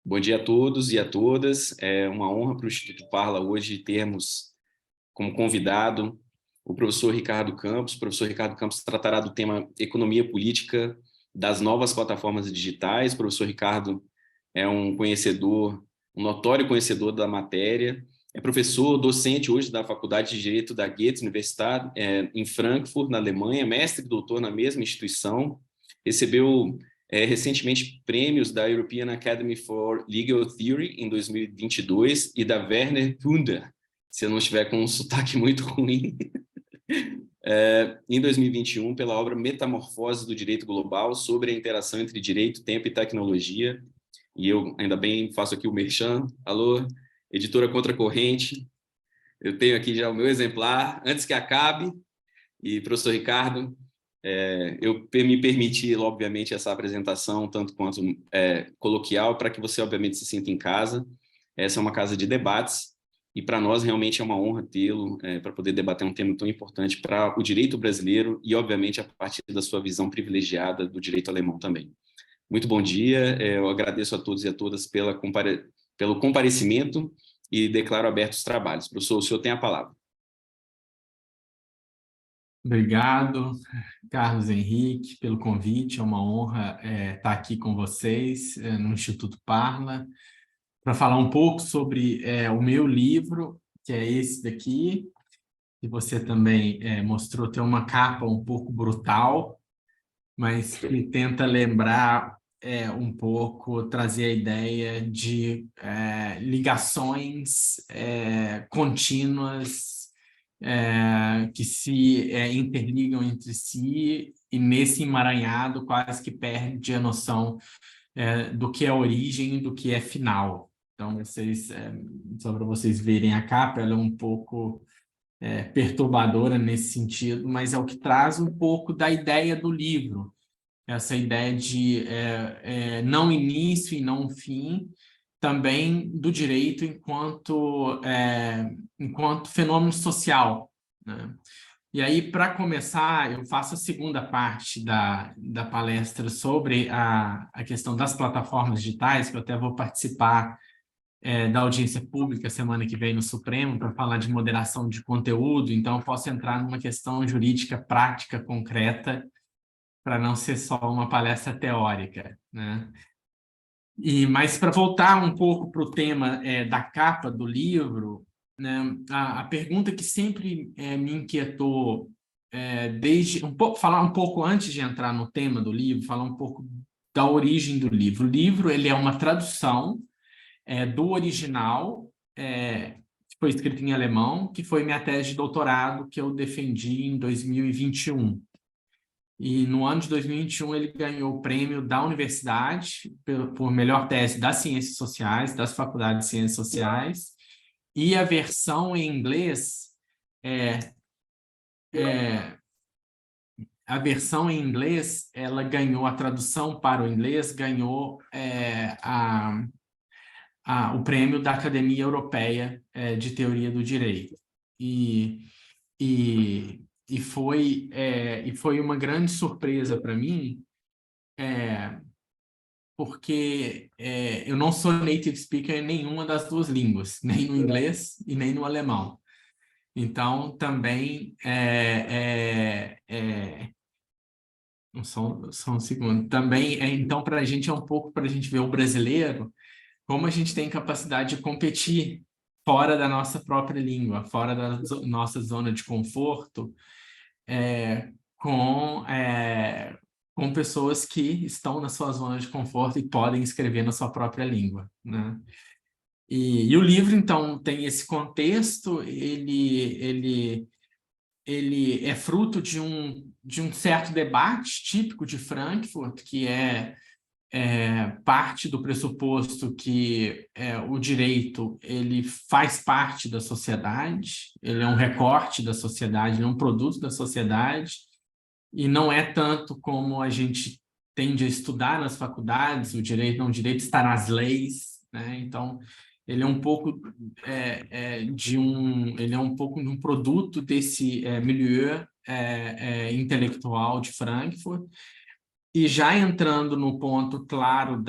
Bom dia a todos e a todas. É uma honra para o Instituto Parla hoje termos como convidado o professor Ricardo Campos. O professor Ricardo Campos tratará do tema Economia Política das novas plataformas digitais. O professor Ricardo é um conhecedor, um notório conhecedor da matéria. É professor, docente hoje da Faculdade de Direito da Goethe Universität, em Frankfurt, na Alemanha, mestre e doutor na mesma instituição. Recebeu recentemente prêmios da European Academy for Legal Theory em 2022 e da Werner Thunder, se eu não estiver com um sotaque muito ruim, em 2021, pela obra Metamorfose do Direito Global sobre a interação entre direito, tempo e tecnologia. E eu, ainda bem, faço aqui o merchan. Alô, editora Contracorrente. Eu tenho aqui já o meu exemplar, antes que acabe. E, professor Ricardo, eu me permiti, obviamente, essa apresentação, tanto quanto coloquial, para que você, obviamente, se sinta em casa. Essa é uma casa de debates, e para nós realmente é uma honra tê-lo para poder debater um tema tão importante para o direito brasileiro e, obviamente, a partir da sua visão privilegiada do direito alemão também. Muito bom dia, eu agradeço a todos e a todas pelo comparecimento e declaro abertos os trabalhos. Professor, o senhor tem a palavra. Obrigado, Carlos Henrique, pelo convite. É uma honra estar aqui com vocês no Instituto Parla para falar um pouco sobre o meu livro, que é esse daqui, que você também mostrou. Tem uma capa um pouco brutal, mas que tenta lembrar um pouco, trazer a ideia de ligações contínuas que se interligam entre si, e nesse emaranhado quase que perde a noção do que é origem e do que é final. Então, só para vocês verem a capa, ela é um pouco perturbadora nesse sentido, mas é o que traz um pouco da ideia do livro, essa ideia de não início e não fim, também do direito enquanto fenômeno social, né? E aí, para começar, eu faço a segunda parte da palestra sobre a questão das plataformas digitais, que eu até vou participar da audiência pública semana que vem no Supremo para falar de moderação de conteúdo, então eu posso entrar numa questão jurídica prática, concreta, para não ser só uma palestra teórica, né? Mas para voltar um pouco para o tema da capa do livro, né, a pergunta que sempre me inquietou falar um pouco antes de entrar no tema do livro, falar um pouco da origem do livro. O livro ele é uma tradução do original, que foi escrito em alemão, que foi minha tese de doutorado que eu defendi em 2021. E no ano de 2021 ele ganhou o prêmio da universidade por melhor tese das ciências sociais, das faculdades de ciências sociais, e a versão em inglês ela ganhou a tradução para o inglês, ganhou o prêmio da Academia Europeia de Teoria do Direito. E foi uma grande surpresa para mim, porque eu não sou native speaker em nenhuma das duas línguas, nem no inglês e nem no alemão. Então, também só um segundo. Também, então, para a gente é um pouco para a gente ver o brasileiro, como a gente tem capacidade de competir fora da nossa própria língua, fora da nossa zona de conforto, com pessoas que estão na sua zona de conforto e podem escrever na sua própria língua, né? E o livro, então, tem esse contexto, ele é fruto de um certo debate típico de Frankfurt, que parte do pressuposto que o direito ele faz parte da sociedade, ele é um recorte da sociedade, ele é um produto da sociedade, e não é tanto como a gente tende a estudar nas faculdades. O direito está nas leis, né? Então ele é um pouco ele é um pouco de um produto desse milieu intelectual de Frankfurt. E já entrando no ponto claro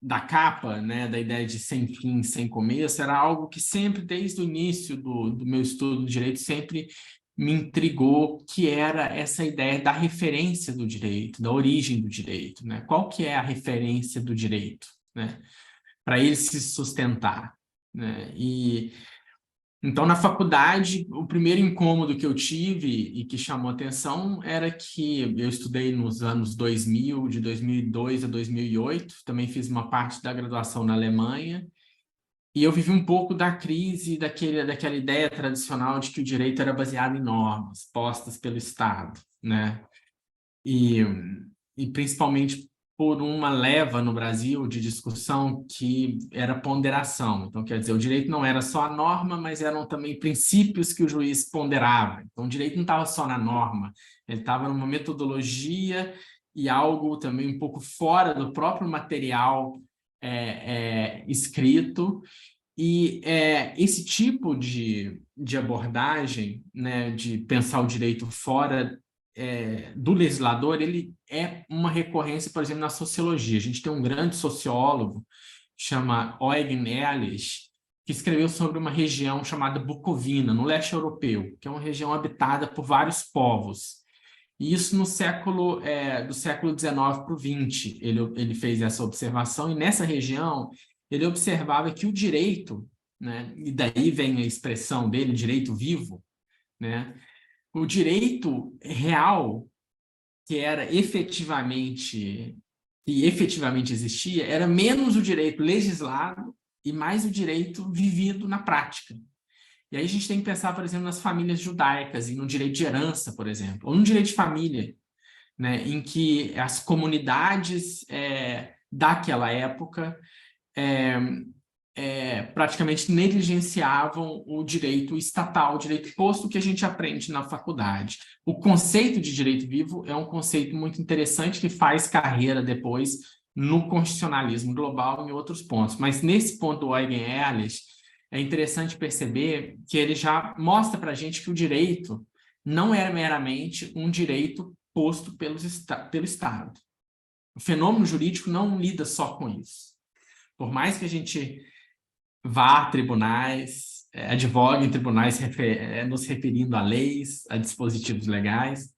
da capa, né, da ideia de sem fim, sem começo, era algo que sempre, desde o início do meu estudo do direito, sempre me intrigou, que era essa ideia da referência do direito, da origem do direito, né? Qual que é a referência do direito, né? Para ele se sustentar, né? Então, na faculdade, o primeiro incômodo que eu tive e que chamou atenção era que eu estudei nos anos 2000, de 2002 a 2008, também fiz uma parte da graduação na Alemanha, e eu vivi um pouco da crise daquela ideia tradicional de que o direito era baseado em normas postas pelo Estado, né? E, e principalmente por uma leva no Brasil de discussão que era ponderação. Então, quer dizer, o direito não era só a norma, mas eram também princípios que o juiz ponderava. Então, o direito não estava só na norma, ele estava numa metodologia e algo também um pouco fora do próprio material escrito. E esse tipo de abordagem, né, de pensar o direito fora do legislador, ele é uma recorrência, por exemplo, na sociologia. A gente tem um grande sociólogo, chama Eugen Ehrlich, que escreveu sobre uma região chamada Bucovina, no leste europeu, que é uma região habitada por vários povos. E isso no do século XIX para o XX, ele fez essa observação, e nessa região ele observava que o direito, né, e daí vem a expressão dele, direito vivo, né, o direito real, que efetivamente existia, era menos o direito legislado e mais o direito vivido na prática. E aí a gente tem que pensar, por exemplo, nas famílias judaicas e no direito de herança, por exemplo, ou no direito de família, né, em que as comunidades daquela época praticamente negligenciavam o direito estatal, o direito posto que a gente aprende na faculdade. O conceito de direito vivo é um conceito muito interessante que faz carreira depois no constitucionalismo global em outros pontos. Mas nesse ponto do Eugen Ehrlich, é interessante perceber que ele já mostra para a gente que o direito não era meramente um direito posto pelo Estado. O fenômeno jurídico não lida só com isso. Por mais que a gente vá a tribunais, advogue em tribunais nos referindo a leis, a dispositivos legais,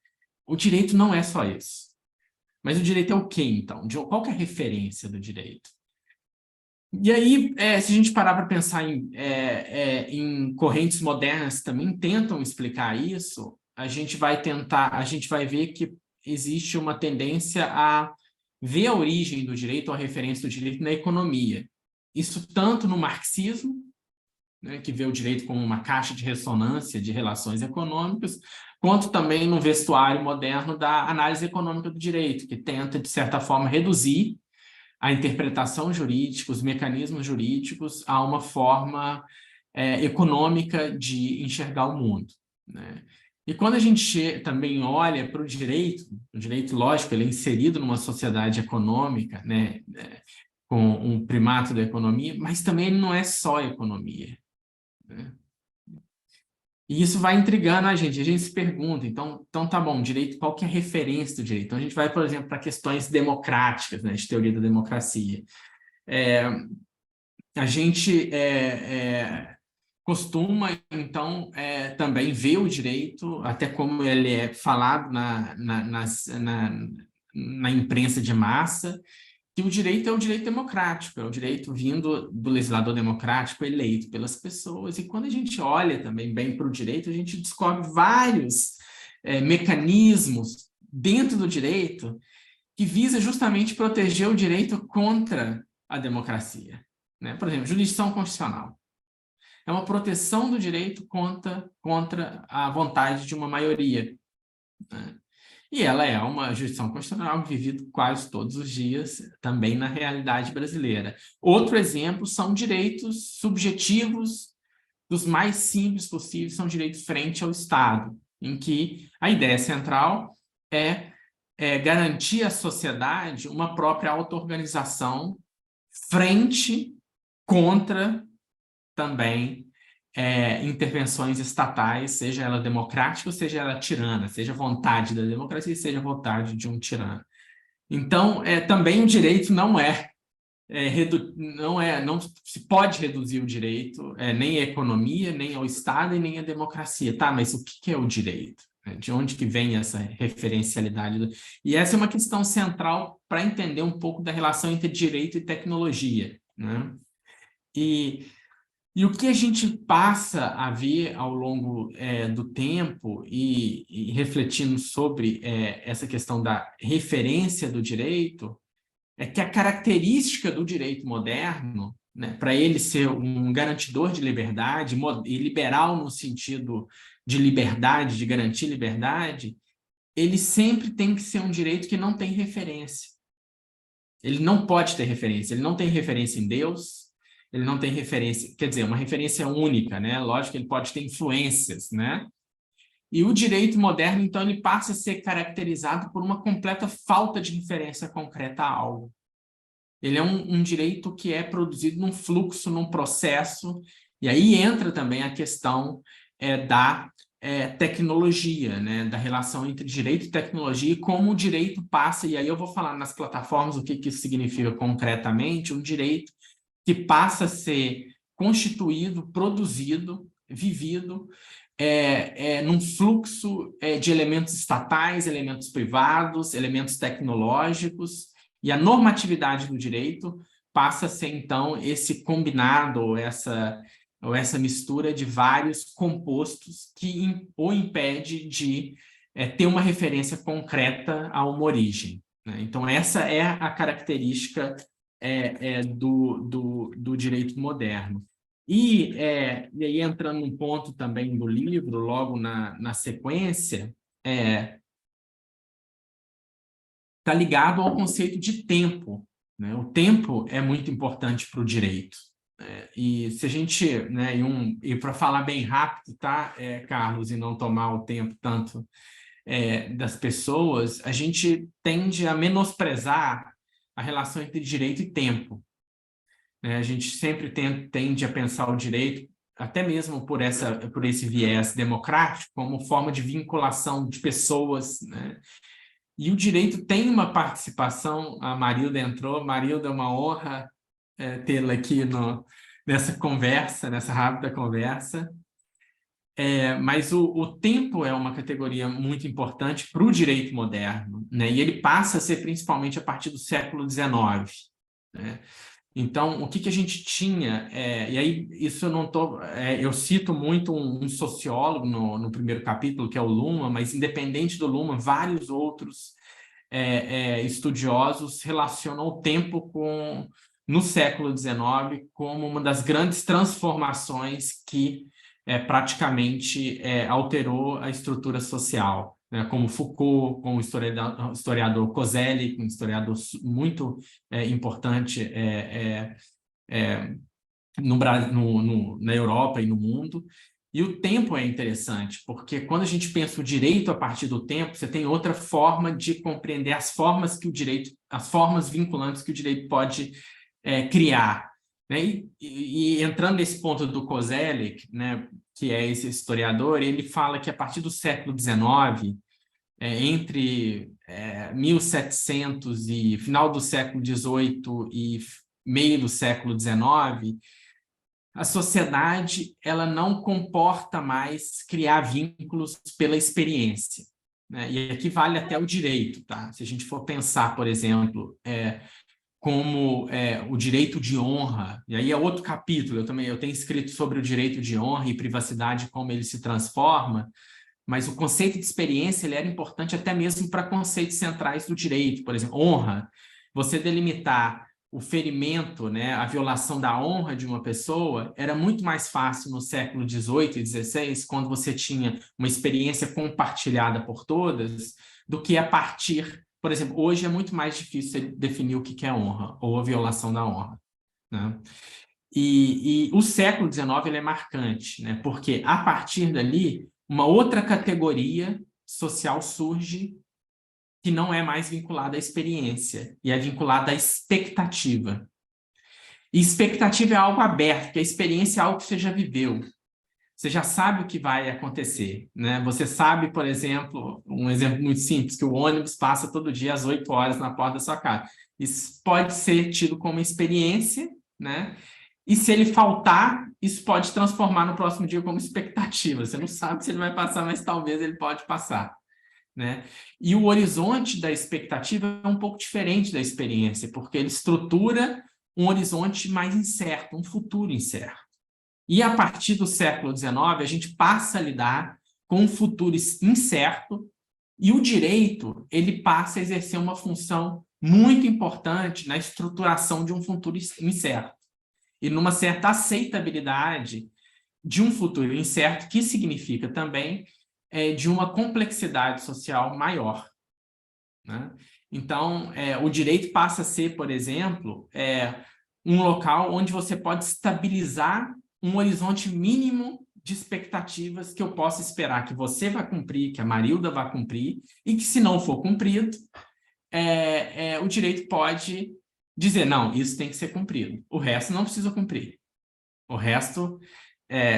o direito não é só isso. Mas o direito é o quê, então? Qual que é a referência do direito? E aí, se a gente parar para pensar em correntes modernas que também tentam explicar isso, a gente vai ver que existe uma tendência a ver a origem do direito, ou a referência do direito na economia. Isso tanto no marxismo, né, que vê o direito como uma caixa de ressonância de relações econômicas, quanto também no vestuário moderno da análise econômica do direito, que tenta, de certa forma, reduzir a interpretação jurídica, os mecanismos jurídicos, a uma forma econômica de enxergar o mundo, né? E quando a gente também olha para o direito, lógico, ele é inserido numa sociedade econômica, né, com um primato da economia, mas também ele não é só economia, né? E isso vai intrigando a gente se pergunta, então tá bom, direito, qual que é a referência do direito? Então a gente vai, por exemplo, para questões democráticas, né, de teoria da democracia. A gente costuma, então, também ver o direito, até como ele é falado na imprensa de massa, que o direito é o direito democrático, é o direito vindo do legislador democrático eleito pelas pessoas. E quando a gente olha também bem para o direito, a gente descobre vários mecanismos dentro do direito que visa justamente proteger o direito contra a democracia, né? Por exemplo, jurisdição constitucional. É uma proteção do direito contra a vontade de uma maioria, né? E ela é uma jurisdição constitucional vivida quase todos os dias, também na realidade brasileira. Outro exemplo são direitos subjetivos, dos mais simples possíveis, são direitos frente ao Estado, em que a ideia central é garantir à sociedade uma própria auto-organização frente contra também intervenções estatais, seja ela democrática ou seja ela tirana, seja vontade da democracia, seja vontade de um tirano. Então, também o direito não é não se pode reduzir o direito, nem à economia, nem ao Estado e nem à democracia. Tá, mas o que é o direito? De onde que vem essa referencialidade? E essa é uma questão central para entender um pouco da relação entre direito e tecnologia, né? E o que a gente passa a ver ao longo do tempo e refletindo sobre essa questão da referência do direito é que a característica do direito moderno, né, para ele ser um garantidor de liberdade, e liberal no sentido de liberdade, de garantir liberdade, ele sempre tem que ser um direito que não tem referência. Ele não pode ter referência, ele não tem referência em Deus, ele não tem referência, quer dizer, uma referência única, né? Lógico que ele pode ter influências, né? E o direito moderno, então, ele passa a ser caracterizado por uma completa falta de referência concreta a algo. Ele é um direito que é produzido num fluxo, num processo, e aí entra também a questão da tecnologia, né? Da relação entre direito e tecnologia e como o direito passa, e aí eu vou falar nas plataformas o que isso significa concretamente, um direito que passa a ser constituído, produzido, vivido, num fluxo de elementos estatais, elementos privados, elementos tecnológicos, e a normatividade do direito passa a ser, então, esse combinado, ou essa mistura de vários compostos que o impede de ter uma referência concreta a uma origem, né? Então, essa é a característica do direito moderno. E aí, entrando num ponto também do livro, logo na sequência, está ligado ao conceito de tempo, né? O tempo é muito importante para o direito. E se a gente, né, e para falar bem rápido, tá, Carlos, e não tomar o tempo tanto das pessoas, a gente tende a menosprezar a relação entre direito e tempo. A gente sempre tende a pensar o direito, até mesmo por esse viés democrático, como forma de vinculação de pessoas, né? E o direito tem uma participação, a Marilda entrou, Marilda, é uma honra tê-la aqui nessa conversa, nessa rápida conversa. Mas o tempo é uma categoria muito importante para o direito moderno, né? E ele passa a ser principalmente a partir do século XIX, né? Então, o que a gente tinha, e aí isso eu não estou, eu cito muito um sociólogo no primeiro capítulo, que é o Luhmann, mas independente do Luhmann, vários outros estudiosos relacionam o tempo no século XIX como uma das grandes transformações que praticamente alterou a estrutura social, né? Como Foucault, como o historiador Koselleck, um historiador muito importante na Europa e no mundo. E o tempo é interessante, porque quando a gente pensa o direito a partir do tempo, você tem outra forma de compreender as formas vinculantes que o direito pode criar, né? E entrando nesse ponto do Koselleck, né, que é esse historiador, ele fala que a partir do século XIX, entre 1700 e final do século XVIII e meio do século XIX, a sociedade ela não comporta mais criar vínculos pela experiência, né? E aqui vale até o direito, tá? Se a gente for pensar, por exemplo, como o direito de honra, e aí é outro capítulo, eu tenho escrito sobre o direito de honra e privacidade, como ele se transforma, mas o conceito de experiência ele era importante até mesmo para conceitos centrais do direito, por exemplo, honra, você delimitar o ferimento, né, a violação da honra de uma pessoa, era muito mais fácil no século XVIII e XVI, quando você tinha uma experiência compartilhada por todas, do que a partir, por exemplo, hoje é muito mais difícil definir o que é honra, ou a violação da honra, né? E o século XIX ele é marcante, né? Porque a partir dali, uma outra categoria social surge que não é mais vinculada à experiência, e é vinculada à expectativa. E expectativa é algo aberto, que a experiência é algo que você já viveu. Você já sabe o que vai acontecer, né? Você sabe, por exemplo, um exemplo muito simples, que o ônibus passa todo dia às 8 horas na porta da sua casa. Isso pode ser tido como experiência, né? E se ele faltar, isso pode transformar no próximo dia como expectativa. Você não sabe se ele vai passar, mas talvez ele pode passar, né? E o horizonte da expectativa é um pouco diferente da experiência, porque ele estrutura um horizonte mais incerto, um futuro incerto. E a partir do século XIX, a gente passa a lidar com um futuro incerto, e o direito ele passa a exercer uma função muito importante na estruturação de um futuro incerto e numa certa aceitabilidade de um futuro incerto, que significa também de uma complexidade social maior, né? Então, o direito passa a ser, por exemplo, um local onde você pode estabilizar um horizonte mínimo de expectativas que eu posso esperar que você vai cumprir, que a Marilda vai cumprir, e que, se não for cumprido, o direito pode dizer, não, isso tem que ser cumprido. O resto não precisa cumprir. O resto,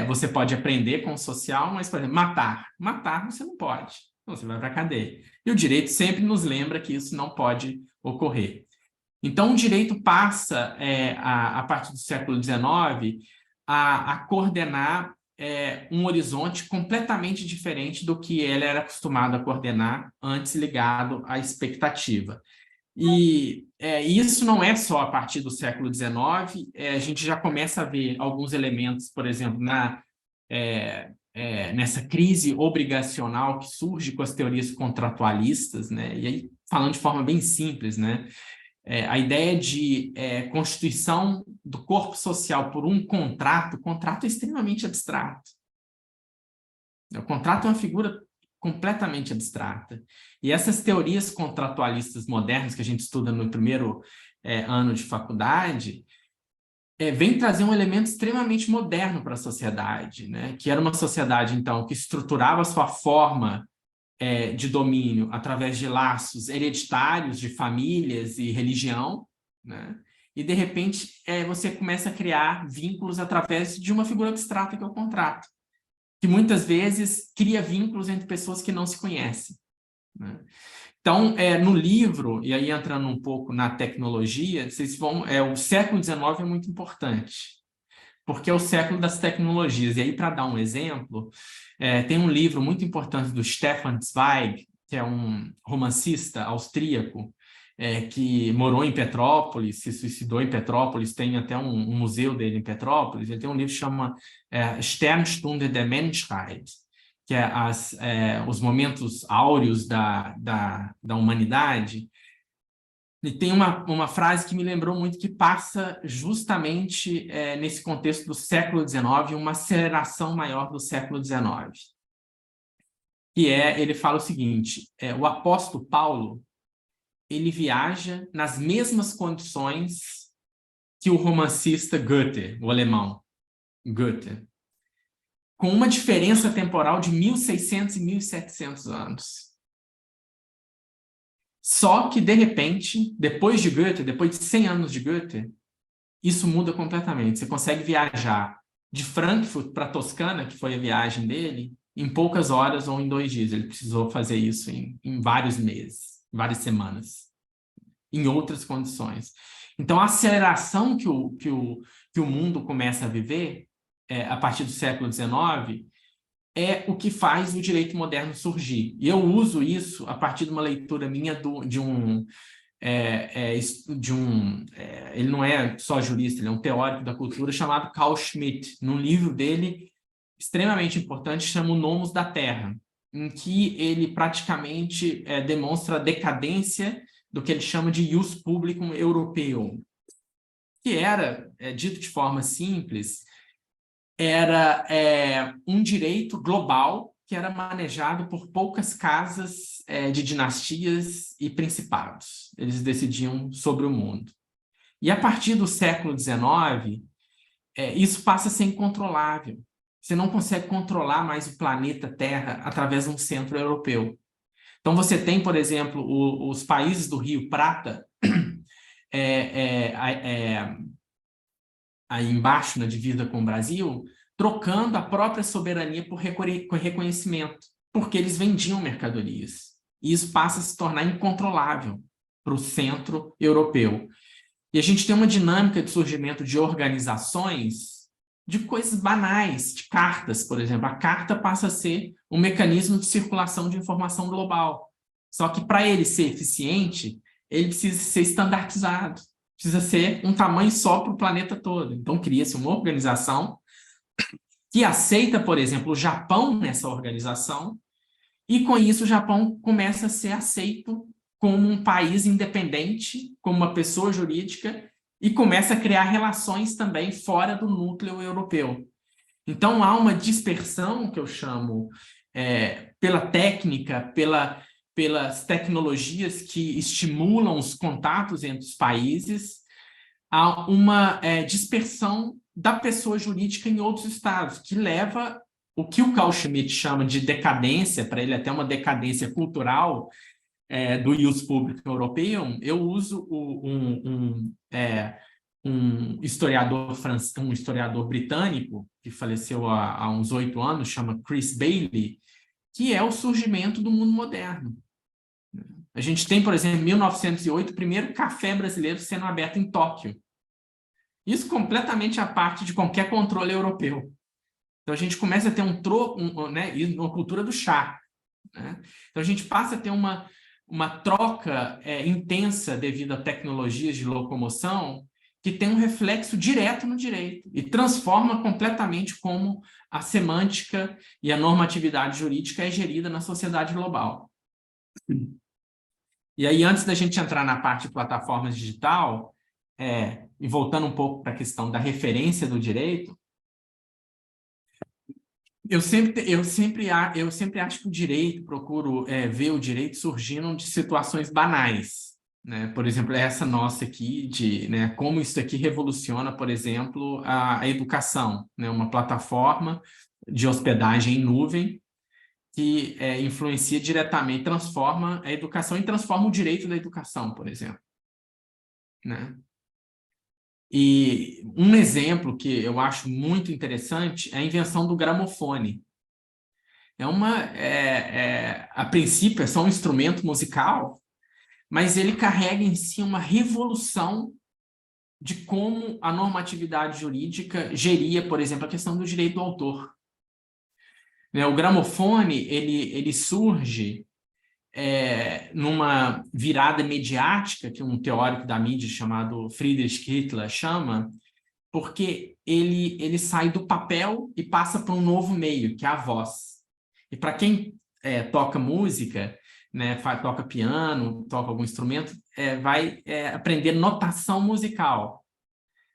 você pode aprender com o social, mas, por exemplo, matar você não pode. Então, você vai para a cadeia. E o direito sempre nos lembra que isso não pode ocorrer. Então, o direito passa, a partir do século XIX, a coordenar um horizonte completamente diferente do que ele era acostumado a coordenar antes, ligado à expectativa. E isso não é só a partir do século XIX, a gente já começa a ver alguns elementos, por exemplo, nessa crise obrigacional que surge com as teorias contratualistas, né? E aí, falando de forma bem simples, né? A ideia de constituição do corpo social por um contrato, o contrato é extremamente abstrato. O contrato é uma figura completamente abstrata. E essas teorias contratualistas modernas que a gente estuda no primeiro ano de faculdade vem trazer um elemento extremamente moderno para a sociedade, né? Que era uma sociedade, então, que estruturava a sua forma de domínio através de laços hereditários de famílias e religião, né? E, de repente, você começa a criar vínculos através de uma figura abstrata que é o contrato, que muitas vezes cria vínculos entre pessoas que não se conhecem, né? Então, no livro, e aí entrando um pouco na tecnologia, o século XIX é muito importante, porque é o século das tecnologias. E aí, para dar um exemplo, tem um livro muito importante do Stefan Zweig, que é um romancista austríaco, que morou em Petrópolis, se suicidou em Petrópolis, tem até um museu dele em Petrópolis. Ele tem um livro que chama Sternstunde der Menschheit, que é os momentos áureos da humanidade. E tem uma frase que me lembrou muito, que passa justamente nesse contexto do século XIX, uma aceleração maior do século XIX. Ele fala o seguinte, o apóstolo Paulo, ele viaja nas mesmas condições que o romancista Goethe, o alemão Goethe, com uma diferença temporal de 1.600 e 1.700 anos. Só que, de repente, depois de Goethe, depois de 100 anos de Goethe, isso muda completamente. Você consegue viajar de Frankfurt para Toscana, que foi a viagem dele, em poucas horas ou em 2 dias. Ele precisou fazer isso em vários meses, várias semanas, em outras condições. Então, a aceleração que o mundo começa a viver, a partir do século XIX, é o que faz o direito moderno surgir. E eu uso isso a partir de uma leitura minha ele não é só jurista, ele é um teórico da cultura chamado Carl Schmitt, num livro dele extremamente importante, chama O Nomos da Terra, em que ele praticamente demonstra a decadência do que ele chama de ius publicum europeu, que era, dito de forma simples, era um direito global que era manejado por poucas casas de dinastias e principados. Eles decidiam sobre o mundo. E a partir do século XIX, isso passa a ser incontrolável. Você não consegue controlar mais o planeta Terra através de um centro europeu. Então, você tem, por exemplo, os países do Rio Prata, aí embaixo, na divisa com o Brasil, trocando a própria soberania por reconhecimento, porque eles vendiam mercadorias. E isso passa a se tornar incontrolável. para o centro europeu. E a gente tem uma dinâmica de surgimento de organizações de coisas banais, de cartas, por exemplo. A carta passa a ser um mecanismo de circulação de informação global. Só que para ele ser eficiente, ele precisa ser estandartizado, precisa ser um tamanho só para o planeta todo. Então cria-se uma organização que aceita, por exemplo, o Japão nessa organização, e com isso o Japão começa a ser aceito como um país independente, como uma pessoa jurídica, e começa a criar relações também fora do núcleo europeu. Então, há uma dispersão, que eu chamo, pela técnica, pelas tecnologias que estimulam os contatos entre os países, há uma dispersão da pessoa jurídica em outros estados, que leva o que o Carl Schmitt chama de decadência, para ele até uma decadência cultural, do ius publicum europeum. Eu uso um historiador britânico, que faleceu há uns 8 anos, chama Chris Bailey, que é o surgimento do mundo moderno. A gente tem, por exemplo, em 1908, o primeiro café brasileiro sendo aberto em Tóquio. Isso completamente à parte de qualquer controle europeu. Então, a gente começa a ter uma cultura do chá. Né? Então, a gente passa a ter uma troca intensa devido a tecnologias de locomoção que tem um reflexo direto no direito e transforma completamente como a semântica e a normatividade jurídica é gerida na sociedade global. E aí, antes da gente entrar na parte de plataformas digital, e voltando um pouco para a questão da referência do direito, eu sempre acho que o direito, procuro ver o direito surgindo de situações banais, né? Por exemplo, essa nossa aqui, né, como isso aqui revoluciona, por exemplo, a educação, né? Uma plataforma de hospedagem em nuvem que influencia diretamente, transforma a educação e transforma o direito da educação, por exemplo. Né? E um exemplo que eu acho muito interessante é a invenção do gramofone. A princípio, é só um instrumento musical, mas ele carrega em si uma revolução de como a normatividade jurídica geria, por exemplo, a questão do direito do autor. O gramofone, ele surge numa virada mediática, que um teórico da mídia chamado Friedrich Kittler chama, porque ele sai do papel e passa para um novo meio, que é a voz. E para quem toca música, né, toca piano, toca algum instrumento, vai aprender notação musical.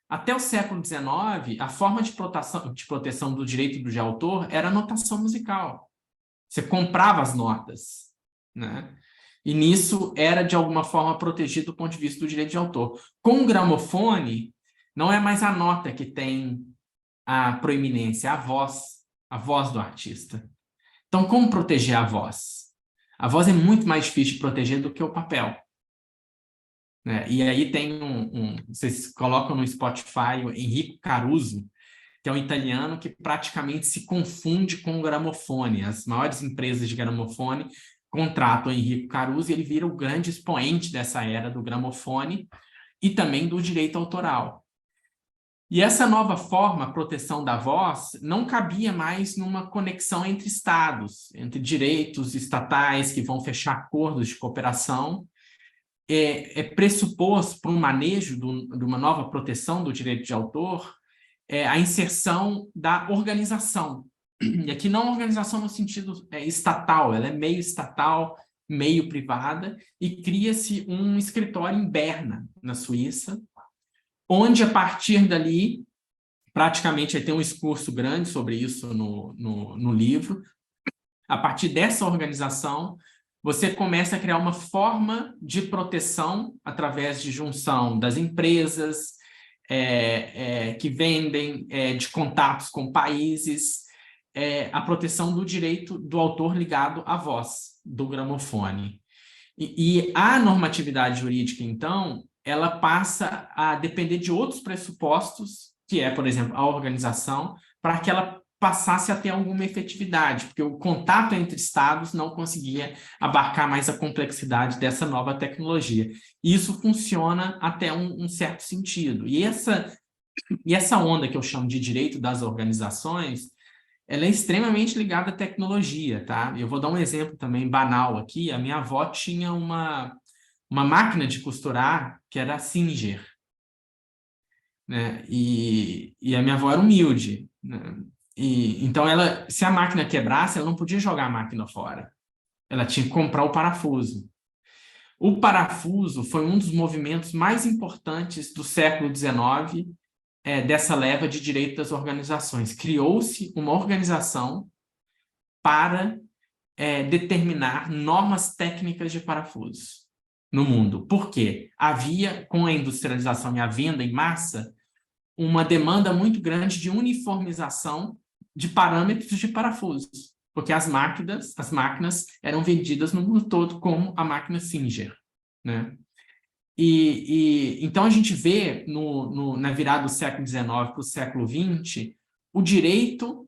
Até o século XIX, a forma de proteção do direito de autor era a notação musical. Você comprava as notas, né? E nisso era, de alguma forma, protegido do ponto de vista do direito de autor. Com o gramofone, não é mais a nota que tem a proeminência, é a voz do artista. Então, como proteger a voz? A voz é muito mais difícil de proteger do que o papel. Né? E aí tem vocês colocam no Spotify o Enrico Caruso, que é um italiano que praticamente se confunde com o gramofone. As maiores empresas de gramofone contratam o Enrico Caruso e ele vira o grande expoente dessa era do gramofone e também do direito autoral. E essa nova forma, a proteção da voz, não cabia mais numa conexão entre estados, entre direitos estatais que vão fechar acordos de cooperação. Pressuposto para um manejo de uma nova proteção do direito de autor a inserção da organização. E aqui não organização no sentido estatal, ela é meio estatal, meio privada, e cria-se um escritório em Berna, na Suíça, onde, a partir dali, praticamente tem um discurso grande sobre isso no livro, a partir dessa organização, você começa a criar uma forma de proteção através de junção das empresas que vendem, de contatos com países, a proteção do direito do autor ligado à voz do gramofone. E a normatividade jurídica, então, ela passa a depender de outros pressupostos, que é, por exemplo, a organização, para que ela passasse a ter alguma efetividade, porque o contato entre estados não conseguia abarcar mais a complexidade dessa nova tecnologia. E isso funciona até um certo sentido. E essa onda que eu chamo de direito das organizações, ela é extremamente ligada à tecnologia, tá? Eu vou dar um exemplo também banal aqui. A minha avó tinha uma máquina de costurar que era a Singer, né? E a minha avó era humilde, né? Então, se a máquina quebrasse, ela não podia jogar a máquina fora. Ela tinha que comprar o parafuso. O parafuso foi um dos movimentos mais importantes do século XIX, dessa leva de direito das organizações. Criou-se uma organização para determinar normas técnicas de parafusos no mundo. Por quê? Havia, com a industrialização e a venda em massa, uma demanda muito grande de uniformização de parâmetros de parafusos, porque as máquinas eram vendidas no mundo todo como a máquina Singer, né? Então a gente vê na virada do século XIX para o século XX o direito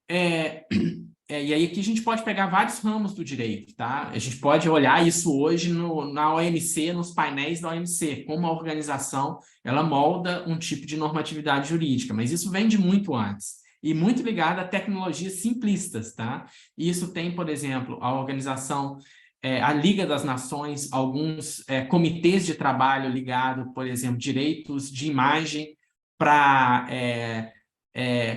e aí aqui a gente pode pegar vários ramos do direito, tá? A gente pode olhar isso hoje na OMC, nos painéis da OMC, como a organização ela molda um tipo de normatividade jurídica, mas isso vem de muito antes e muito ligado a tecnologias simplistas, tá? E isso tem, por exemplo, a organização, a Liga das Nações, alguns comitês de trabalho ligado, por exemplo, direitos de imagem para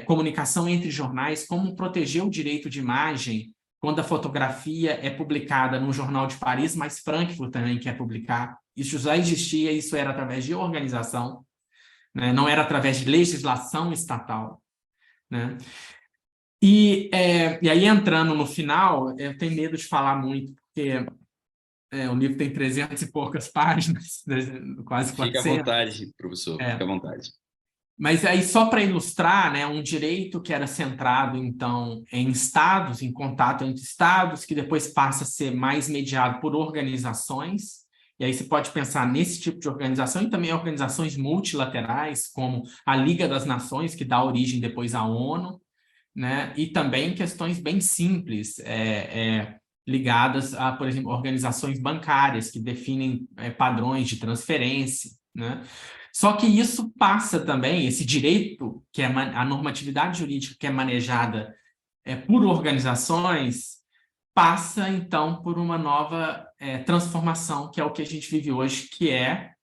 comunicação entre jornais, como proteger o direito de imagem quando a fotografia é publicada num jornal de Paris, mas Frankfurt também quer publicar. Isso já existia, isso era através de organização, né? Não era através de legislação estatal, né? E aí, entrando no final, eu tenho medo de falar muito, porque o livro tem 300 e poucas páginas, quase 400. Fica à vontade, professor, fica à vontade. Mas aí, só para ilustrar, né, um direito que era centrado, então, em estados, em contato entre estados, que depois passa a ser mais mediado por organizações, e aí você pode pensar nesse tipo de organização e também organizações multilaterais, como a Liga das Nações, que dá origem depois à ONU, né, e também questões bem simples, ligadas a, por exemplo, organizações bancárias, que definem padrões de transferência, né? Só que isso passa também, esse direito, que é a normatividade jurídica que é manejada por organizações, passa, então, por uma nova transformação, que é o que a gente vive hoje, que é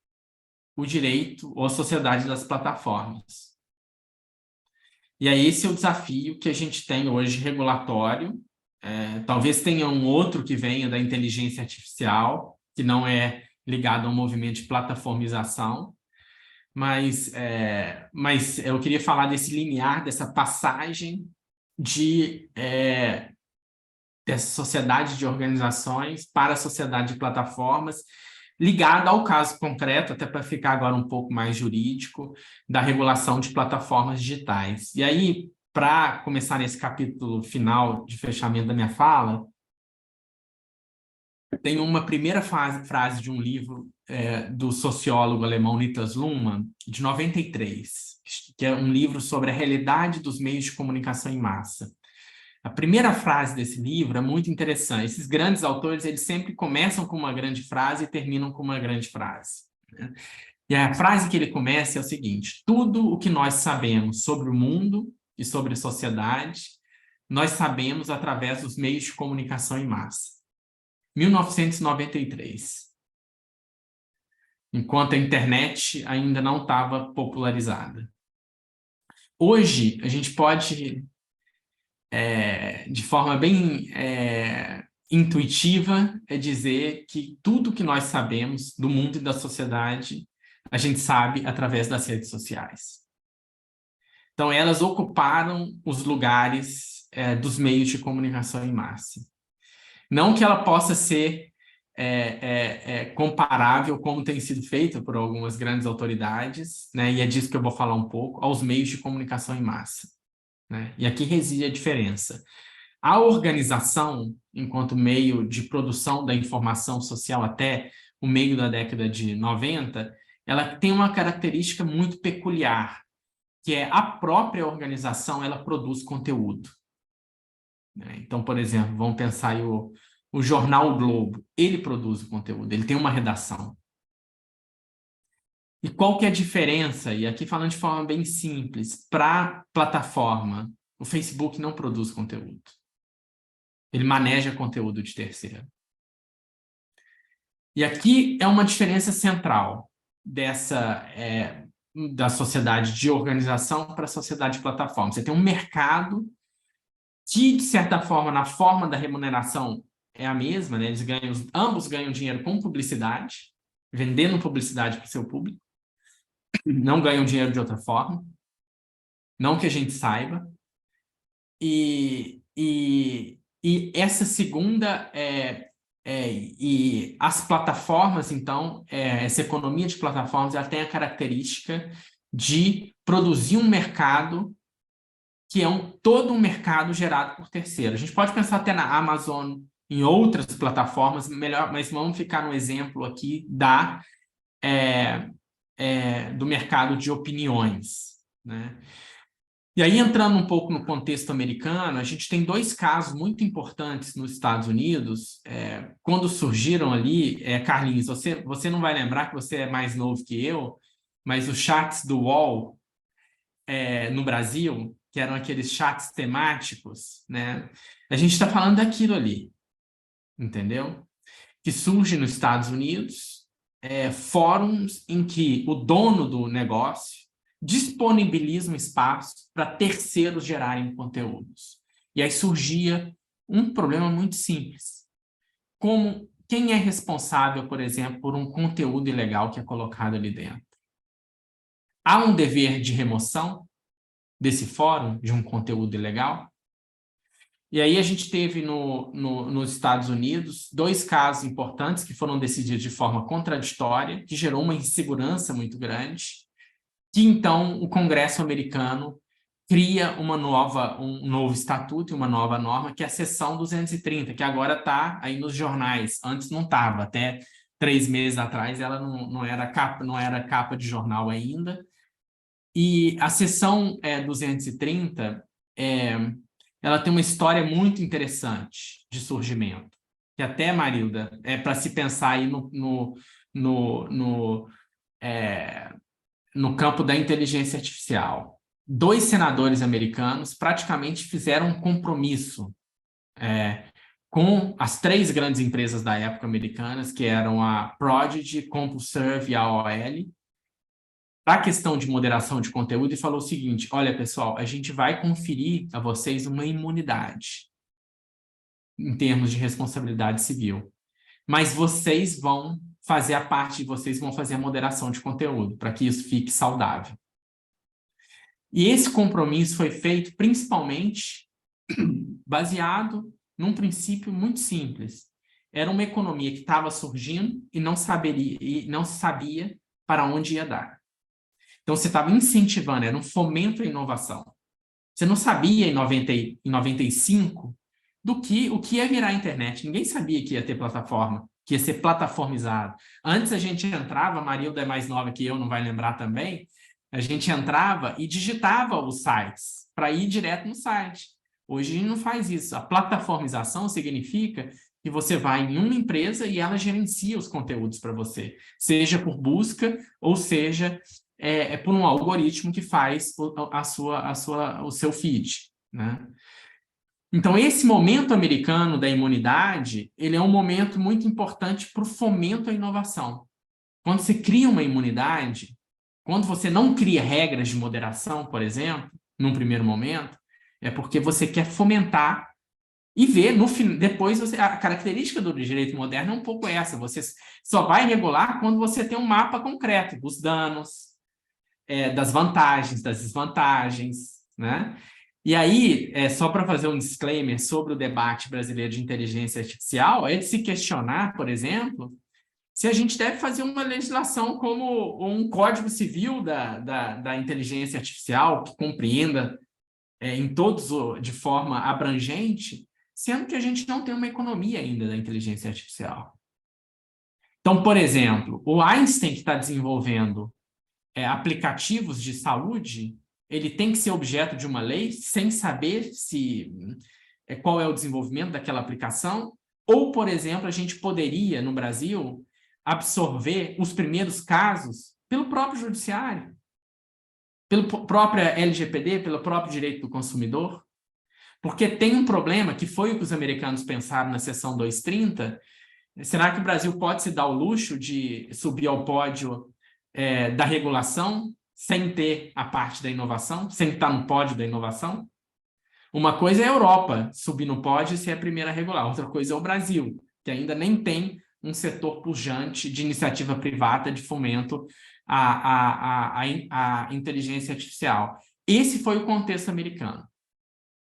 o direito ou a sociedade das plataformas. E aí esse é o desafio que a gente tem hoje regulatório. Talvez tenha um outro que venha da inteligência artificial, que não é ligado ao movimento de plataformização, mas eu queria falar desse limiar, dessa passagem dessa sociedade de organizações para a sociedade de plataformas, ligada ao caso concreto, até para ficar agora um pouco mais jurídico, da regulação de plataformas digitais. E aí, para começar nesse capítulo final de fechamento da minha fala, tem uma primeira frase de um livro do sociólogo alemão Niklas Luhmann, de 93, que é um livro sobre a realidade dos meios de comunicação em massa. A primeira frase desse livro é muito interessante. Esses grandes autores, eles sempre começam com uma grande frase e terminam com uma grande frase, né? E a frase que ele começa é o seguinte: tudo o que nós sabemos sobre o mundo e sobre a sociedade, nós sabemos através dos meios de comunicação em massa. 1993. Enquanto a internet ainda não estava popularizada. Hoje, a gente pode, de forma bem intuitiva, dizer que tudo que nós sabemos do mundo e da sociedade, a gente sabe através das redes sociais. Então, elas ocuparam os lugares dos meios de comunicação em massa. Não que ela possa ser comparável, como tem sido feito por algumas grandes autoridades, né, e é disso que eu vou falar um pouco, aos meios de comunicação em massa, né? E aqui reside a diferença. A organização, enquanto meio de produção da informação social até o meio da década de 90, ela tem uma característica muito peculiar. que é a própria organização, ela produz conteúdo. Né? Então, por exemplo, vamos pensar aí o jornal o Globo, ele produz o conteúdo, ele tem uma redação. E qual que é a diferença? E aqui falando de forma bem simples, para plataforma, o Facebook não produz conteúdo. Ele maneja conteúdo de terceiro. E aqui é uma diferença central da sociedade de organização para a sociedade de plataforma. Você tem um mercado que, de certa forma, na forma da remuneração é a mesma, né? Ambos ganham dinheiro com publicidade, vendendo publicidade para o seu público, não ganham dinheiro de outra forma, não que a gente saiba. E essa segunda e as plataformas, então, essa economia de plataformas, ela tem a característica de produzir um mercado que é todo um mercado gerado por terceiros. A gente pode pensar até na Amazon, em outras plataformas, mas vamos ficar no exemplo aqui do mercado de opiniões, né? E aí, entrando um pouco no contexto americano, a gente tem dois casos muito importantes nos Estados Unidos, quando surgiram ali, Carlinhos, você não vai lembrar que você é mais novo que eu, mas os chats do UOL no Brasil, que eram aqueles chats temáticos, né? A gente está falando daquilo ali, entendeu? Que surge nos Estados Unidos, fóruns em que o dono do negócio disponibiliza um espaço para terceiros gerarem conteúdos. E aí surgia um problema muito simples. Como quem é responsável, por exemplo, por um conteúdo ilegal que é colocado ali dentro? Há um dever de remoção desse fórum, de um conteúdo ilegal? E aí a gente teve nos Estados Unidos dois casos importantes que foram decididos de forma contraditória, que gerou uma insegurança muito grande, que então o Congresso americano cria um novo estatuto e uma nova norma, que é a seção 230, que agora está aí nos jornais. Antes não estava, até 3 meses atrás ela não era capa de jornal ainda. E a seção 230, ela tem uma história muito interessante de surgimento, que até, Marilda, para se pensar aí no campo da inteligência artificial. 2 senadores americanos praticamente fizeram um compromisso com as 3 grandes empresas da época americanas, que eram a Prodigy, CompuServe e a AOL, para a questão de moderação de conteúdo, e falou o seguinte: olha, pessoal, a gente vai conferir a vocês uma imunidade em termos de responsabilidade civil, mas vocês vão fazer a parte de vocês, vão fazer a moderação de conteúdo, para que isso fique saudável. E esse compromisso foi feito principalmente baseado num princípio muito simples. Era uma economia que estava surgindo e não sabia para onde ia dar. Então, você estava incentivando, era um fomento à inovação. Você não sabia em 95 o que ia virar a internet. Ninguém sabia que ia ter plataforma, que ia ser plataformizado. Antes a gente entrava, a Marilda é mais nova que eu, não vai lembrar também, a gente entrava e digitava os sites para ir direto no site. Hoje a gente não faz isso. A plataformização significa que você vai em uma empresa e ela gerencia os conteúdos para você, seja por busca ou seja por um algoritmo que faz o seu feed, né? Então, esse momento americano da imunidade, ele é um momento muito importante para o fomento à inovação. Quando você cria uma imunidade, quando você não cria regras de moderação, por exemplo, num primeiro momento, é porque você quer fomentar e ver, depois, a característica do direito moderno é um pouco essa, você só vai regular quando você tem um mapa concreto dos danos, das vantagens, das desvantagens, né? E aí, só para fazer um disclaimer sobre o debate brasileiro de inteligência artificial, é de se questionar, por exemplo, se a gente deve fazer uma legislação como um código civil da inteligência artificial, que compreenda em todos de forma abrangente, sendo que a gente não tem uma economia ainda da inteligência artificial. Então, por exemplo, o Einstein, que está desenvolvendo aplicativos de saúde, ele tem que ser objeto de uma lei sem saber qual é o desenvolvimento daquela aplicação? Ou, por exemplo, a gente poderia, no Brasil, absorver os primeiros casos pelo próprio judiciário, pela própria LGPD, pelo próprio direito do consumidor? Porque tem um problema, que foi o que os americanos pensaram na seção 230. Será que o Brasil pode se dar o luxo de subir ao pódio da regulação sem ter a parte da inovação, sem estar no pódio da inovação? Uma coisa é a Europa subir no pódio e ser a primeira a regular, outra coisa é o Brasil, que ainda nem tem um setor pujante de iniciativa privada de fomento à inteligência artificial. Esse foi o contexto americano.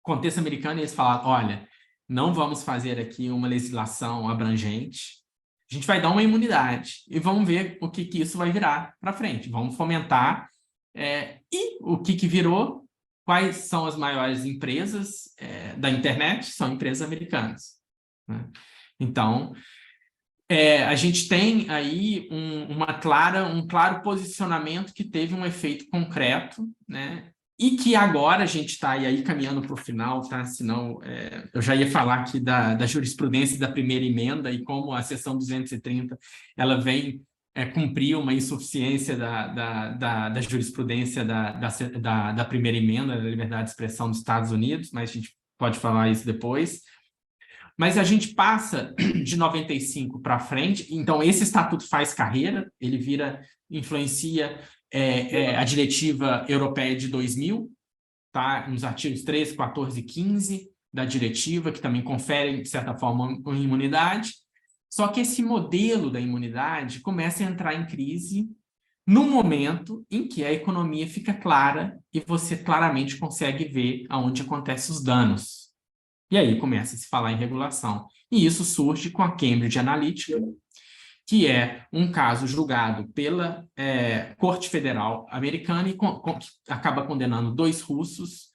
O contexto americano, eles falaram, olha, não vamos fazer aqui uma legislação abrangente, a gente vai dar uma imunidade e vamos ver o que isso vai virar para frente. Vamos fomentar. E o que virou? Quais são as maiores empresas da internet? São empresas americanas, né? Então, a gente tem aí um claro posicionamento que teve um efeito concreto, né? E que agora a gente está aí caminhando para o final, tá? Senão eu já ia falar aqui da jurisprudência da primeira emenda e como a seção 230 ela vem cumprir uma insuficiência da jurisprudência da primeira emenda da liberdade de expressão dos Estados Unidos, mas a gente pode falar isso depois. Mas a gente passa de 95 para frente, então esse estatuto faz carreira, ele influencia a diretiva europeia de 2000, tá? Nos artigos 13, 14 e 15 da diretiva, que também conferem, de certa forma, uma imunidade. Só que esse modelo da imunidade começa a entrar em crise no momento em que a economia fica clara e você claramente consegue ver aonde acontecem os danos. E aí começa a se falar em regulação. E isso surge com a Cambridge Analytica, que é um caso julgado pela Corte Federal Americana e acaba condenando 2 russos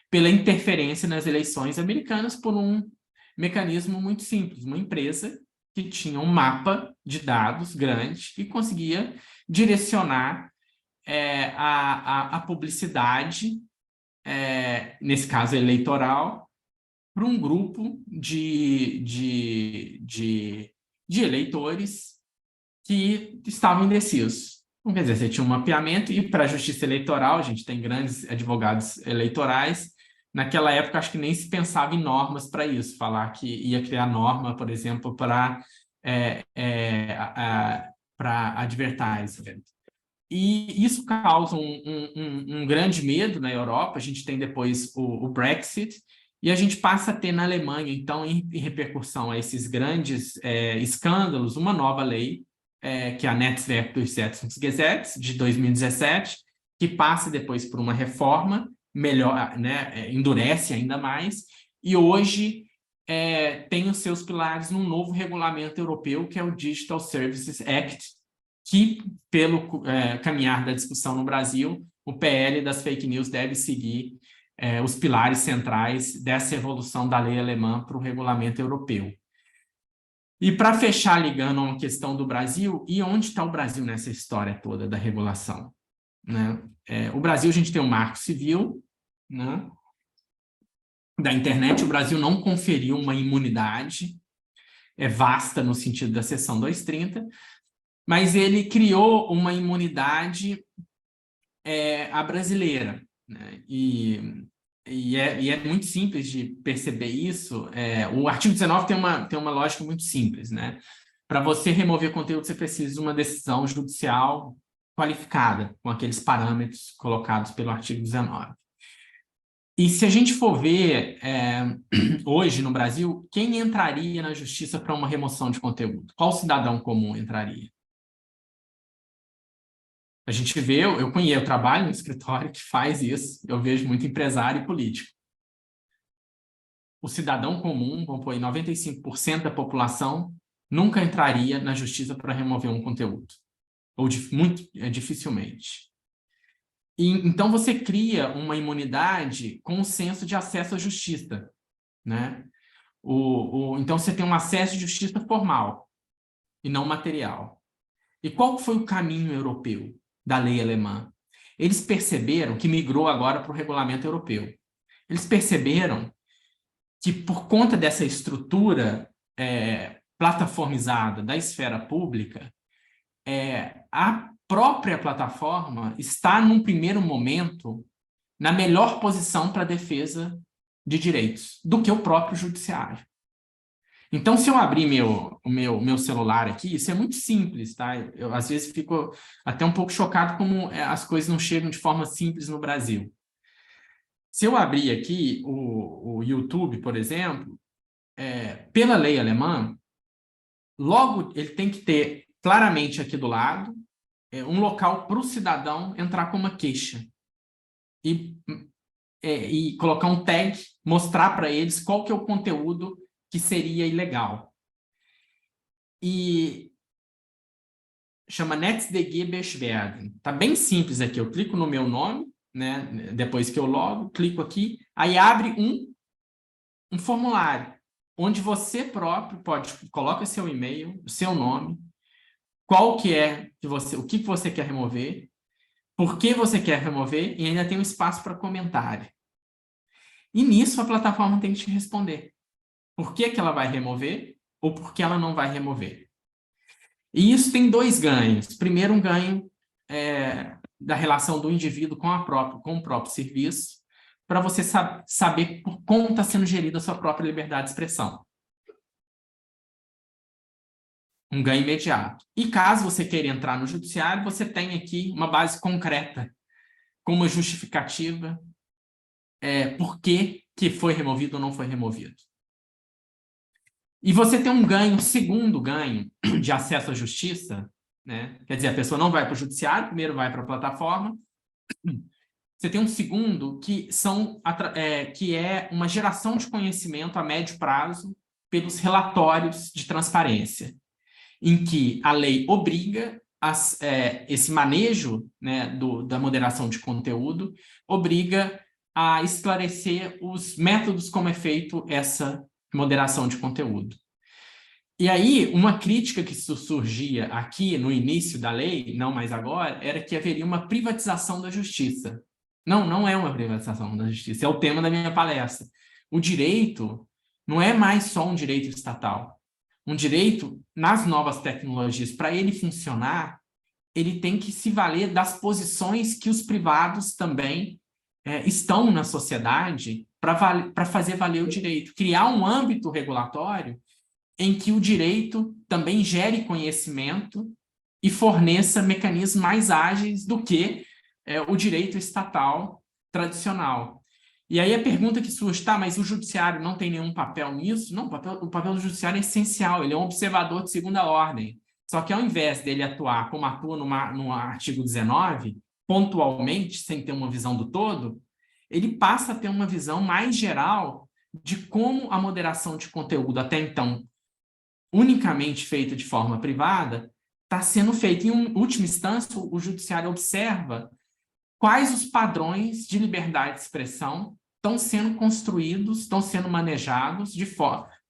pela interferência nas eleições americanas por um mecanismo muito simples. Uma empresa que tinha um mapa de dados grande e conseguia direcionar a publicidade, nesse caso eleitoral, para um grupo de eleitores que estavam indecisos. Então, quer dizer, você tinha um mapeamento e para a justiça eleitoral, a gente tem grandes advogados eleitorais, naquela época acho que nem se pensava em normas para isso, falar que ia criar norma, por exemplo, para advertising. E isso causa um grande medo na Europa. A gente tem depois o Brexit, e a gente passa a ter na Alemanha, então, em repercussão a esses grandes escândalos, uma nova lei, que é a Netzwerkdurchsetzungsgesetz, de 2017, que passa depois por uma reforma, melhor, né, endurece ainda mais, e hoje tem os seus pilares num novo regulamento europeu, que é o Digital Services Act, que, pelo caminhar da discussão no Brasil, o PL das fake news deve seguir os pilares centrais dessa evolução da lei alemã para o regulamento europeu. E para fechar, ligando a uma questão do Brasil, e onde está o Brasil nessa história toda da regulação? Né? O Brasil, a gente tem um marco civil, né, da internet. O Brasil não conferiu uma imunidade vasta no sentido da seção 230, mas ele criou uma imunidade à brasileira, né? E é muito simples de perceber isso. O artigo 19 tem uma lógica muito simples, né? Para você remover conteúdo, você precisa de uma decisão judicial qualificada, com aqueles parâmetros colocados pelo artigo 19. E se a gente for ver, hoje no Brasil, quem entraria na justiça para uma remoção de conteúdo? Qual cidadão comum entraria? A gente vê, eu trabalho no escritório que faz isso, eu vejo muito empresário e político. O cidadão comum, vamos pôr aí, 95% da população nunca entraria na justiça para remover um conteúdo. Ou muito dificilmente. Então, você cria uma imunidade com o senso de acesso à justiça, né? Então, você tem um acesso de justiça formal e não material. E qual foi o caminho europeu da lei alemã? eles perceberam que migrou agora para o regulamento europeu. Eles perceberam que, por conta dessa estrutura plataformizada da esfera pública, a própria plataforma está, num primeiro momento, na melhor posição para a defesa de direitos do que o próprio judiciário. Então, se eu abrir o meu celular aqui, isso é muito simples, tá? Eu, às vezes, fico até um pouco chocado como as coisas não chegam de forma simples no Brasil. Se eu abrir aqui o YouTube, por exemplo, pela lei alemã, logo ele tem que ter claramente aqui do lado um local para o cidadão entrar com uma queixa e colocar um tag, mostrar para eles qual que é o conteúdo que seria ilegal. E chama Netzdige Beschwerden. Está bem simples aqui. Eu clico no meu nome, né? Depois que eu logo, clico aqui, aí abre um formulário, onde você próprio coloca seu e-mail, seu nome, qual que é o que você quer remover, por que você quer remover, e ainda tem um espaço para comentário. E nisso a plataforma tem que te responder. Por que ela vai remover ou por que ela não vai remover. E isso tem dois ganhos. Primeiro, um ganho da relação do indivíduo com o próprio serviço, para você saber como está sendo gerida a sua própria liberdade de expressão. Um ganho imediato. E caso você queira entrar no judiciário, você tem aqui uma base concreta, com uma justificativa, por que foi removido ou não foi removido. E você tem um segundo ganho de acesso à justiça, né? Quer dizer, a pessoa não vai para o judiciário, primeiro vai para a plataforma. Você tem um segundo que é uma geração de conhecimento a médio prazo pelos relatórios de transparência, em que a lei obriga esse manejo, né, da moderação de conteúdo, obriga a esclarecer os métodos como é feito essa moderação de conteúdo. E aí, uma crítica que surgia aqui no início da lei, não mais agora, era que haveria uma privatização da justiça. Não é uma privatização da justiça, é o tema da minha palestra. O direito não é mais só um direito estatal. Um direito, nas novas tecnologias, para ele funcionar, ele tem que se valer das posições que os privados também estão na sociedade para fazer valer o direito. Criar um âmbito regulatório em que o direito também gere conhecimento e forneça mecanismos mais ágeis do que o direito estatal tradicional. E aí a pergunta que surge, tá, mas o judiciário não tem nenhum papel nisso? Não, o papel do judiciário é essencial, ele é um observador de segunda ordem. Só que ao invés dele atuar como atua no artigo 19, pontualmente, sem ter uma visão do todo, ele passa a ter uma visão mais geral de como a moderação de conteúdo, até então unicamente feita de forma privada, está sendo feita. Em última instância, o judiciário observa quais os padrões de liberdade de expressão estão sendo construídos, estão sendo manejados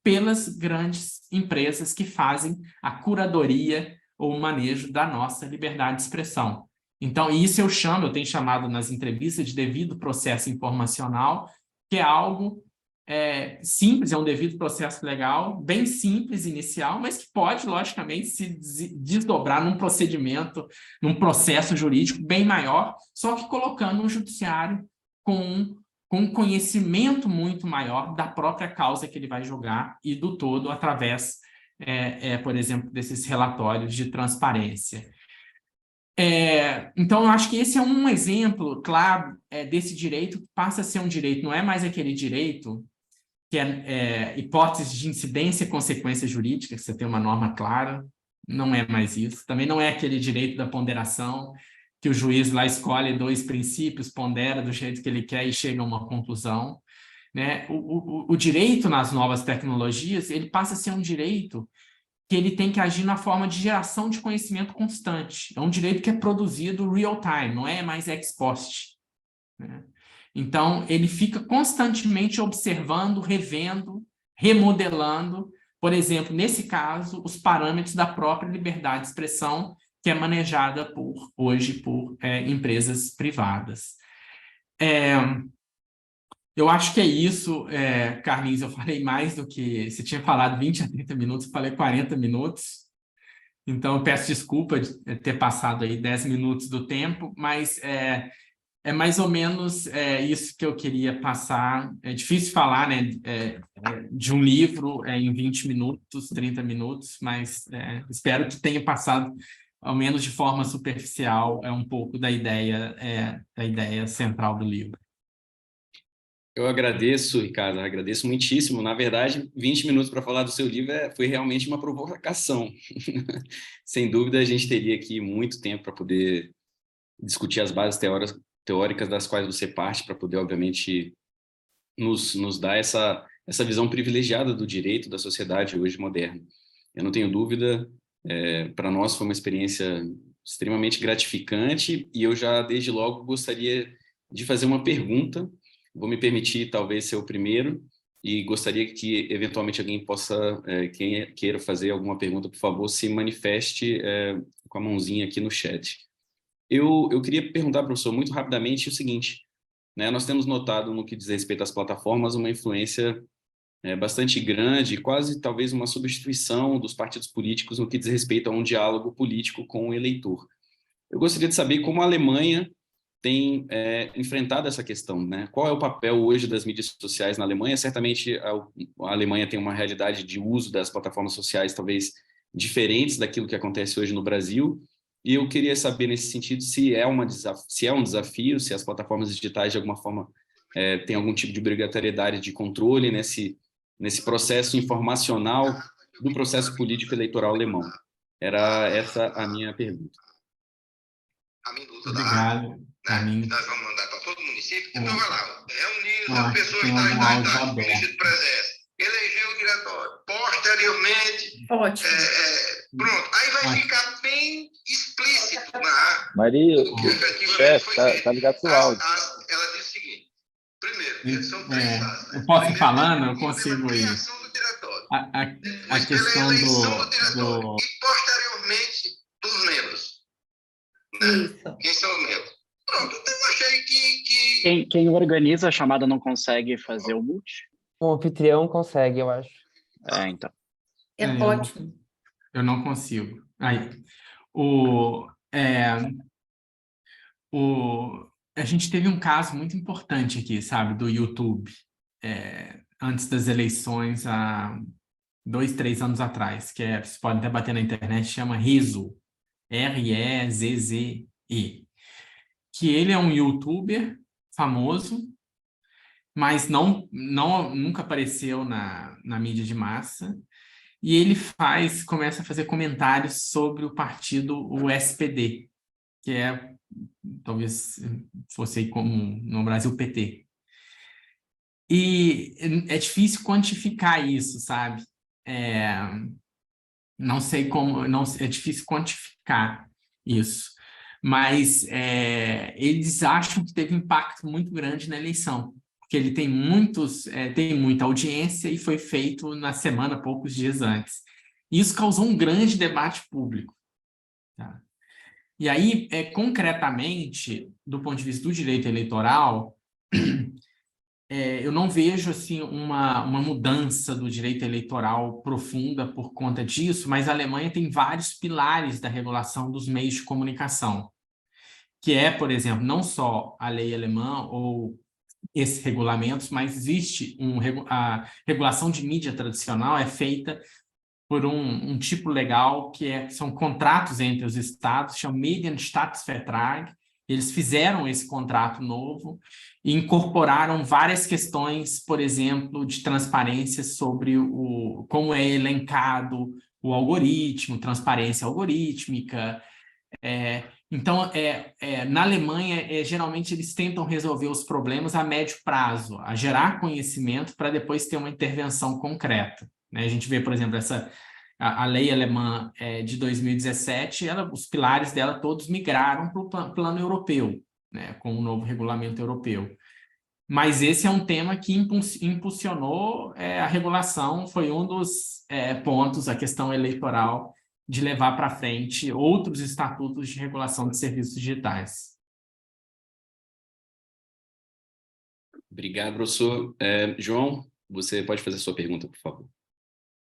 pelas grandes empresas que fazem a curadoria ou o manejo da nossa liberdade de expressão. Então, isso eu tenho chamado nas entrevistas de devido processo informacional, que é algo simples, é um devido processo legal, bem simples inicial, mas que pode, logicamente, se desdobrar num procedimento, num processo jurídico bem maior, só que colocando um judiciário com um conhecimento muito maior da própria causa que ele vai julgar e do todo através, por exemplo, desses relatórios de transparência. Então, eu acho que esse é um exemplo claro desse direito que passa a ser um direito, não é mais aquele direito que hipótese de incidência e consequência jurídica, que você tem uma norma clara, não é mais isso. Também não é aquele direito da ponderação, que o juiz lá escolhe dois princípios, pondera do jeito que ele quer e chega a uma conclusão, né? O direito nas novas tecnologias, ele passa a ser um direito que ele tem que agir na forma de geração de conhecimento constante. É um direito que é produzido real time, não é mais ex post, né? Então, ele fica constantemente observando, revendo, remodelando, por exemplo, nesse caso, os parâmetros da própria liberdade de expressão que é manejada hoje por empresas privadas. Eu acho que é isso, Carlinhos. Eu falei mais do que... Você tinha falado 20 a 30 minutos, eu falei 40 minutos. Então, eu peço desculpa de ter passado aí 10 minutos do tempo, mas é mais ou menos isso que eu queria passar. É difícil falar, né, de um livro em 20 minutos, 30 minutos, mas espero que tenha passado, ao menos de forma superficial, um pouco da ideia central do livro. Eu agradeço, Ricardo, agradeço muitíssimo. Na verdade, 20 minutos para falar do seu livro foi realmente uma provocação. Sem dúvida, a gente teria aqui muito tempo para poder discutir as bases teóricas das quais você parte, para poder, obviamente, nos dar essa visão privilegiada do direito da sociedade hoje moderna. Eu não tenho dúvida, para nós foi uma experiência extremamente gratificante, e eu já, desde logo, gostaria de fazer uma pergunta. Vou me permitir, talvez, ser o primeiro, e gostaria que, eventualmente, alguém possa, quem queira fazer alguma pergunta, por favor, se manifeste com a mãozinha aqui no chat. Eu queria perguntar, professor, muito rapidamente o seguinte, né? Nós temos notado, no que diz respeito às plataformas, uma influência bastante grande, quase talvez uma substituição dos partidos políticos no que diz respeito a um diálogo político com o eleitor. Eu gostaria de saber como a Alemanha tem enfrentado essa questão, né? Qual é o papel hoje das mídias sociais na Alemanha? Certamente a Alemanha tem uma realidade de uso das plataformas sociais talvez diferentes daquilo que acontece hoje no Brasil, e eu queria saber nesse sentido se é um desafio, se as plataformas digitais de alguma forma têm algum tipo de obrigatoriedade de controle nesse processo informacional do processo político eleitoral alemão. Era essa a minha pergunta. Obrigado. Nós vamos mandar para todo o município. Então, vai lá, reunir as pessoas da polícia de presença, eleger o diretório. Posteriormente, pronto, aí vai ficar bem explícito, né? Maria, chefe, tá ligado com o áudio. Ela diz o seguinte: primeiro, são três fases. Eu posso ir falando? Eu consigo ir. A questão do... E posteriormente dos membros. Né? Quem são os membros? Pronto, eu achei que... Quem organiza a chamada não consegue fazer o mute? O anfitrião consegue, eu acho. Então. Ótimo. Eu não consigo. Aí, a gente teve um caso muito importante aqui, sabe, do YouTube, antes das eleições, há 2, 3 anos atrás, que vocês podem até bater na internet, chama Rezo, R-E-Z-Z-E, que ele é um youtuber famoso, mas nunca apareceu na mídia de massa, e ele começa a fazer comentários sobre o partido, o SPD, que talvez fosse aí como no Brasil PT. E é difícil quantificar isso, sabe? Não sei como, é difícil quantificar isso, mas eles acham que teve um impacto muito grande na eleição, porque ele tem muita audiência e foi feito na semana, poucos dias antes. Isso causou um grande debate público. Tá? E aí, concretamente, do ponto de vista do direito eleitoral, eu não vejo assim, uma mudança do direito eleitoral profunda por conta disso, mas a Alemanha tem vários pilares da regulação dos meios de comunicação, que por exemplo, não só a lei alemã ou esses regulamentos, mas existe a regulação de mídia tradicional é feita por um tipo legal que são contratos entre os estados, chama Medienstaatsvertrag. Eles fizeram esse contrato novo e incorporaram várias questões, por exemplo, de transparência sobre como é elencado o algoritmo, transparência algorítmica. Então, na Alemanha, geralmente eles tentam resolver os problemas a médio prazo, a gerar conhecimento para depois ter uma intervenção concreta. Né? A gente vê, por exemplo, a lei alemã de 2017, os pilares dela todos migraram para o plano europeu, né? Com o novo regulamento europeu. Mas esse é um tema que impulsionou a regulação, foi um dos pontos, a questão eleitoral de levar para frente outros estatutos de regulação de serviços digitais. Obrigado, professor. João, você pode fazer a sua pergunta, por favor.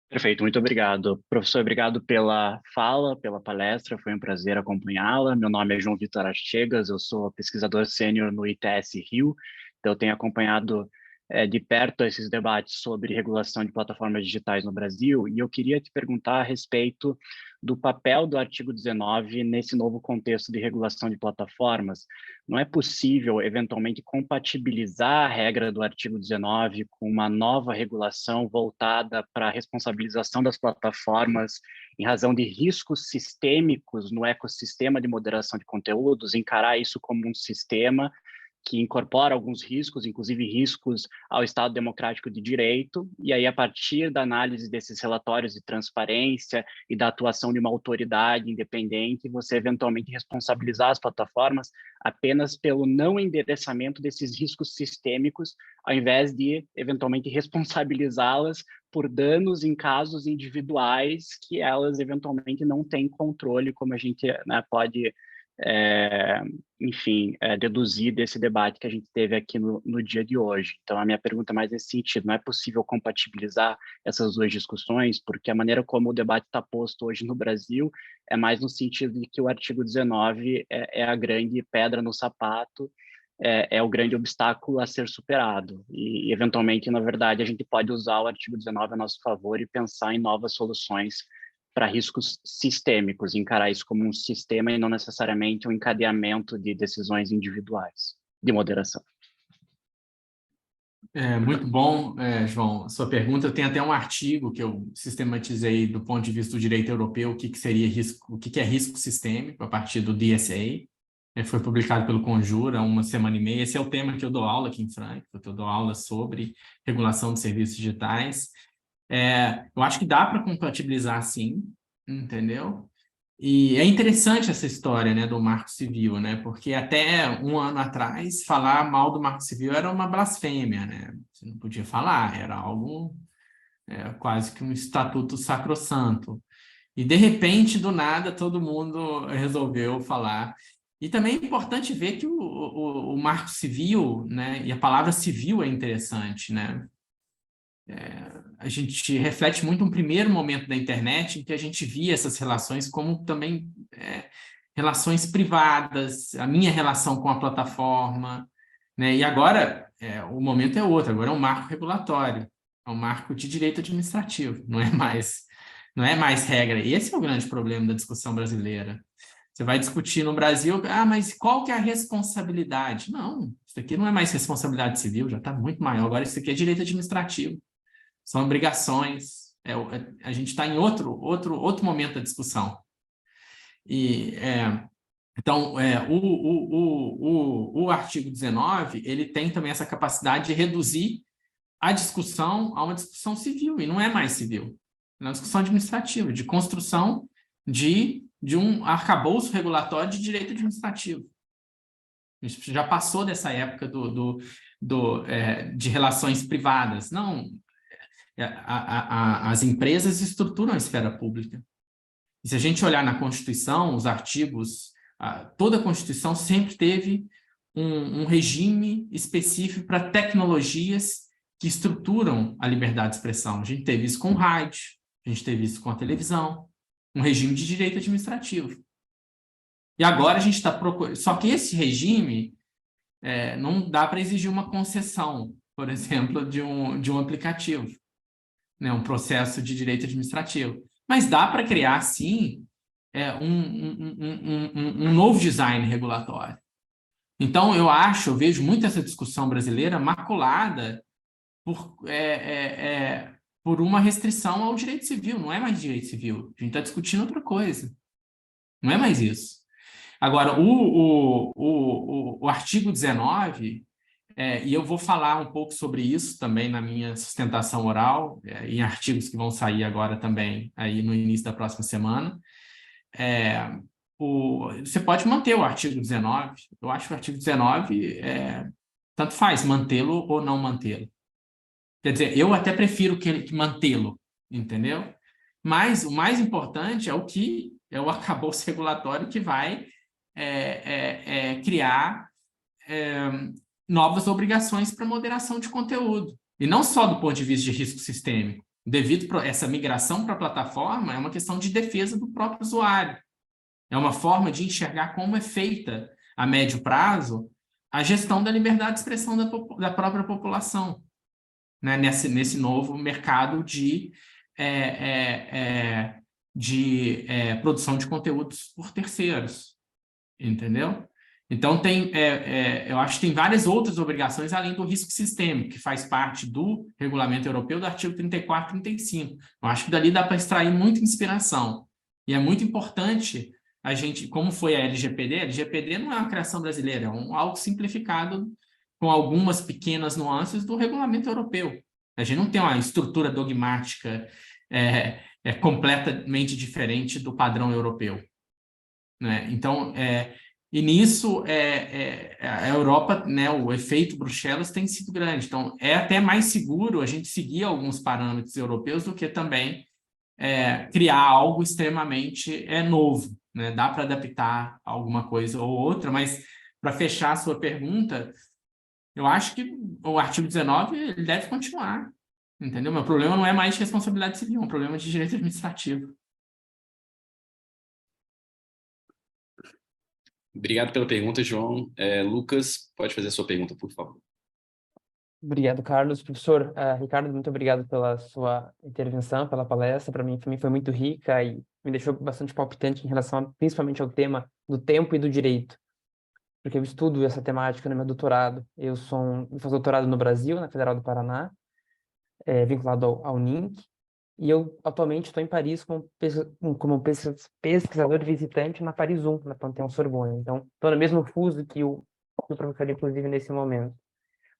Perfeito, muito obrigado. Professor, obrigado pela fala, pela palestra, foi um prazer acompanhá-la. Meu nome é João Vitor Artigas, eu sou pesquisador sênior no ITS Rio, então eu tenho acompanhado de perto esses debates sobre regulação de plataformas digitais no Brasil, e eu queria te perguntar a respeito do papel do artigo 19 nesse novo contexto de regulação de plataformas. Não é possível, eventualmente, compatibilizar a regra do artigo 19 com uma nova regulação voltada para a responsabilização das plataformas em razão de riscos sistêmicos no ecossistema de moderação de conteúdos, encarar isso como um sistema que incorpora alguns riscos, inclusive riscos ao Estado Democrático de Direito, e aí, a partir da análise desses relatórios de transparência e da atuação de uma autoridade independente, você eventualmente responsabilizar as plataformas apenas pelo não endereçamento desses riscos sistêmicos, ao invés de, eventualmente, responsabilizá-las por danos em casos individuais que elas, eventualmente, não têm controle, como a gente, né, pode deduzir desse debate que a gente teve aqui no dia de hoje. Então, a minha pergunta é mais nesse sentido: não é possível compatibilizar essas duas discussões, porque a maneira como o debate está posto hoje no Brasil é mais no sentido de que o artigo 19 é a grande pedra no sapato, é o grande obstáculo a ser superado. E, eventualmente, na verdade, a gente pode usar o artigo 19 a nosso favor e pensar em novas soluções para riscos sistêmicos, encarar isso como um sistema e não necessariamente um encadeamento de decisões individuais de moderação. Muito bom, João, sua pergunta. Eu tenho até um artigo que eu sistematizei do ponto de vista do direito europeu, o que seria risco, o que é risco sistêmico a partir do DSA. Foi publicado pelo Conjura há uma semana e meia. Esse é o tema que eu dou aula aqui em Frankfurt, eu dou aula sobre regulação de serviços digitais. Eu acho que dá para compatibilizar, sim, entendeu? E é interessante essa história, né, do Marco Civil, né, porque até um ano atrás falar mal do Marco Civil era uma blasfêmia, né? Você não podia falar, era algo quase que um estatuto sacrossanto. E, de repente, do nada, todo mundo resolveu falar. E também é importante ver que o Marco Civil, né, e a palavra civil é interessante, né? A gente reflete muito um primeiro momento da internet em que a gente via essas relações como também relações privadas, a minha relação com a plataforma, né? E agora o momento é outro, agora é um marco regulatório, é um marco de direito administrativo, não é mais regra. E esse é o grande problema da discussão brasileira. Você vai discutir no Brasil, mas qual que é a responsabilidade? Não, isso aqui não é mais responsabilidade civil, já está muito maior, agora isso aqui é direito administrativo. São obrigações, a gente está em outro momento da discussão. E, então, o artigo 19, ele tem também essa capacidade de reduzir a discussão a uma discussão civil, e não é mais civil, é uma discussão administrativa, de construção de um arcabouço regulatório de direito administrativo. A gente já passou dessa época de relações privadas. Não, as empresas estruturam a esfera pública. E se a gente olhar na Constituição, os artigos, toda a Constituição sempre teve um regime específico para tecnologias que estruturam a liberdade de expressão. A gente teve isso com o rádio, a gente teve isso com a televisão, um regime de direito administrativo. E agora a gente está procurando... Só que esse regime não dá para exigir uma concessão, por exemplo, de um aplicativo, né, um processo de direito administrativo. Mas dá para criar, sim, um novo design regulatório. Então, eu vejo muito essa discussão brasileira maculada por uma restrição ao direito civil. Não é mais direito civil. A gente está discutindo outra coisa. Não é mais isso. Agora, o artigo 19... e eu vou falar um pouco sobre isso também na minha sustentação oral, em artigos que vão sair agora também, aí no início da próxima semana. Você pode manter o artigo 19. Eu acho que o artigo 19, tanto faz mantê-lo ou não mantê-lo. Quer dizer, eu até prefiro que mantê-lo, entendeu? Mas o mais importante é o arcabouço regulatório que vai criar novas obrigações para moderação de conteúdo. E não só do ponto de vista de risco sistêmico. Devido a essa migração para a plataforma, é uma questão de defesa do próprio usuário. É uma forma de enxergar como é feita, a médio prazo, a gestão da liberdade de expressão da própria população, né? Nesse novo mercado de produção de conteúdos por terceiros. Entendeu? Então, eu acho que tem várias outras obrigações além do risco sistêmico, que faz parte do regulamento europeu do artigo 34 e 35. Eu acho que dali dá para extrair muita inspiração. E é muito importante a gente, como foi a LGPD não é uma criação brasileira, é algo simplificado com algumas pequenas nuances do regulamento europeu. A gente não tem uma estrutura dogmática completamente diferente do padrão europeu, né? Então, e nisso, a Europa, né, o efeito Bruxelas tem sido grande. Então, é até mais seguro a gente seguir alguns parâmetros europeus do que também criar algo extremamente novo, né? Dá para adaptar alguma coisa ou outra, mas para fechar a sua pergunta, eu acho que o artigo 19 ele deve continuar, entendeu? Meu problema não é mais de responsabilidade civil, é um problema de direito administrativo. Obrigado pela pergunta, João. Lucas, pode fazer a sua pergunta, por favor. Obrigado, Carlos. Professor Ricardo, muito obrigado pela sua intervenção, pela palestra. Para mim também foi muito rica e me deixou bastante palpitante em relação, principalmente ao tema do tempo e do direito, porque eu estudo essa temática no meu doutorado. Eu faço doutorado no Brasil, na Federal do Paraná, vinculado ao UNINC, e eu atualmente estou em Paris como pesquisador visitante na Paris 1, na Panthéon-Sorbonne. Então, estou no mesmo fuso que o professor, inclusive, nesse momento.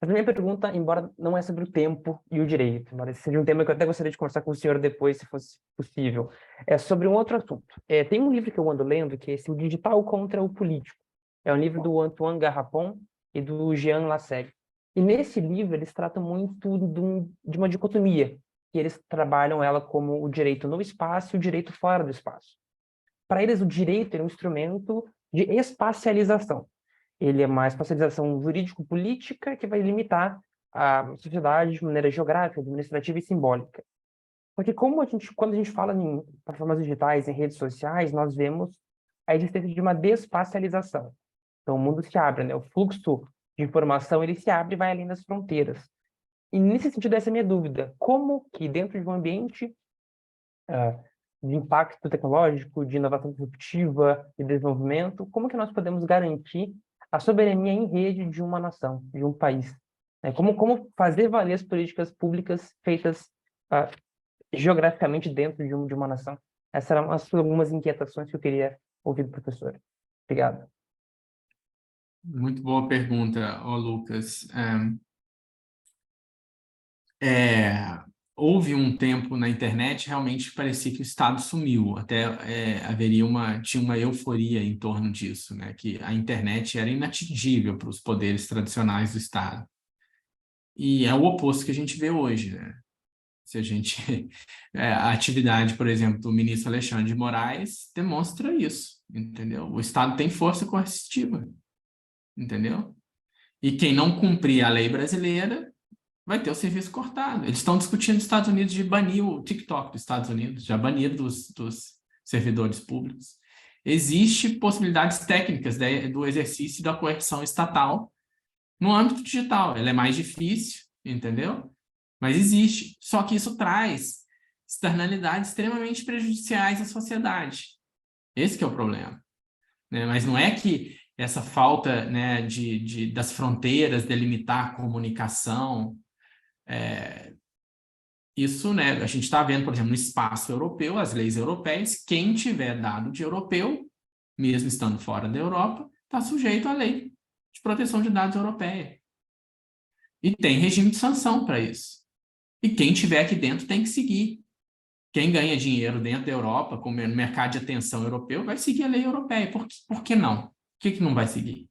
Mas a minha pergunta, embora não é sobre o tempo e o direito, embora esse seja um tema que eu até gostaria de conversar com o senhor depois, se fosse possível, é sobre um outro assunto. Tem um livro que eu ando lendo, que é esse, O Digital contra o Político. É um livro do Antoine Garrapon e do Jean Lassalle. E nesse livro eles tratam muito de uma dicotomia, que eles trabalham ela como o direito no espaço e o direito fora do espaço. Para eles, o direito é um instrumento de espacialização. Ele é uma espacialização jurídico-política que vai limitar a sociedade de maneira geográfica, administrativa e simbólica. Porque quando a gente fala em plataformas digitais, em redes sociais, nós vemos a existência de uma despacialização. Então, o mundo se abre, né? O fluxo de informação ele se abre e vai além das fronteiras. E, nesse sentido, essa é a minha dúvida. Como que, dentro de um ambiente de impacto tecnológico, de inovação disruptiva e desenvolvimento, como que nós podemos garantir a soberania em rede de uma nação, de um país? Como fazer valer as políticas públicas feitas geograficamente dentro de uma nação? Essas eram algumas inquietações que eu queria ouvir do professor. Obrigado. Muito boa pergunta, Lucas. Houve um tempo na internet realmente parecia que o Estado sumiu, até tinha uma euforia em torno disso, né? Que a internet era inatingível para os poderes tradicionais do Estado. E é o oposto que a gente vê hoje, né? Se a gente a atividade, por exemplo, do ministro Alexandre de Moraes demonstra isso, entendeu? O Estado tem força coercitiva, entendeu? E quem não cumprir a lei brasileira vai ter o serviço cortado. Eles estão discutindo nos Estados Unidos de banir o TikTok dos Estados Unidos, já banido dos servidores públicos. Existem possibilidades técnicas do exercício da coerção estatal no âmbito digital. Ela é mais difícil, entendeu? Mas existe. Só que isso traz externalidades extremamente prejudiciais à sociedade. Esse que é o problema, né? Mas não é que essa falta, né, das fronteiras delimitar a comunicação, isso, né, a gente está vendo, por exemplo, no espaço europeu, as leis europeias, quem tiver dado de europeu, mesmo estando fora da Europa, está sujeito à lei de proteção de dados europeia. E tem regime de sanção para isso. E quem tiver aqui dentro tem que seguir. Quem ganha dinheiro dentro da Europa, como no mercado de atenção europeu, vai seguir a lei europeia. Por que não? Por que não vai seguir?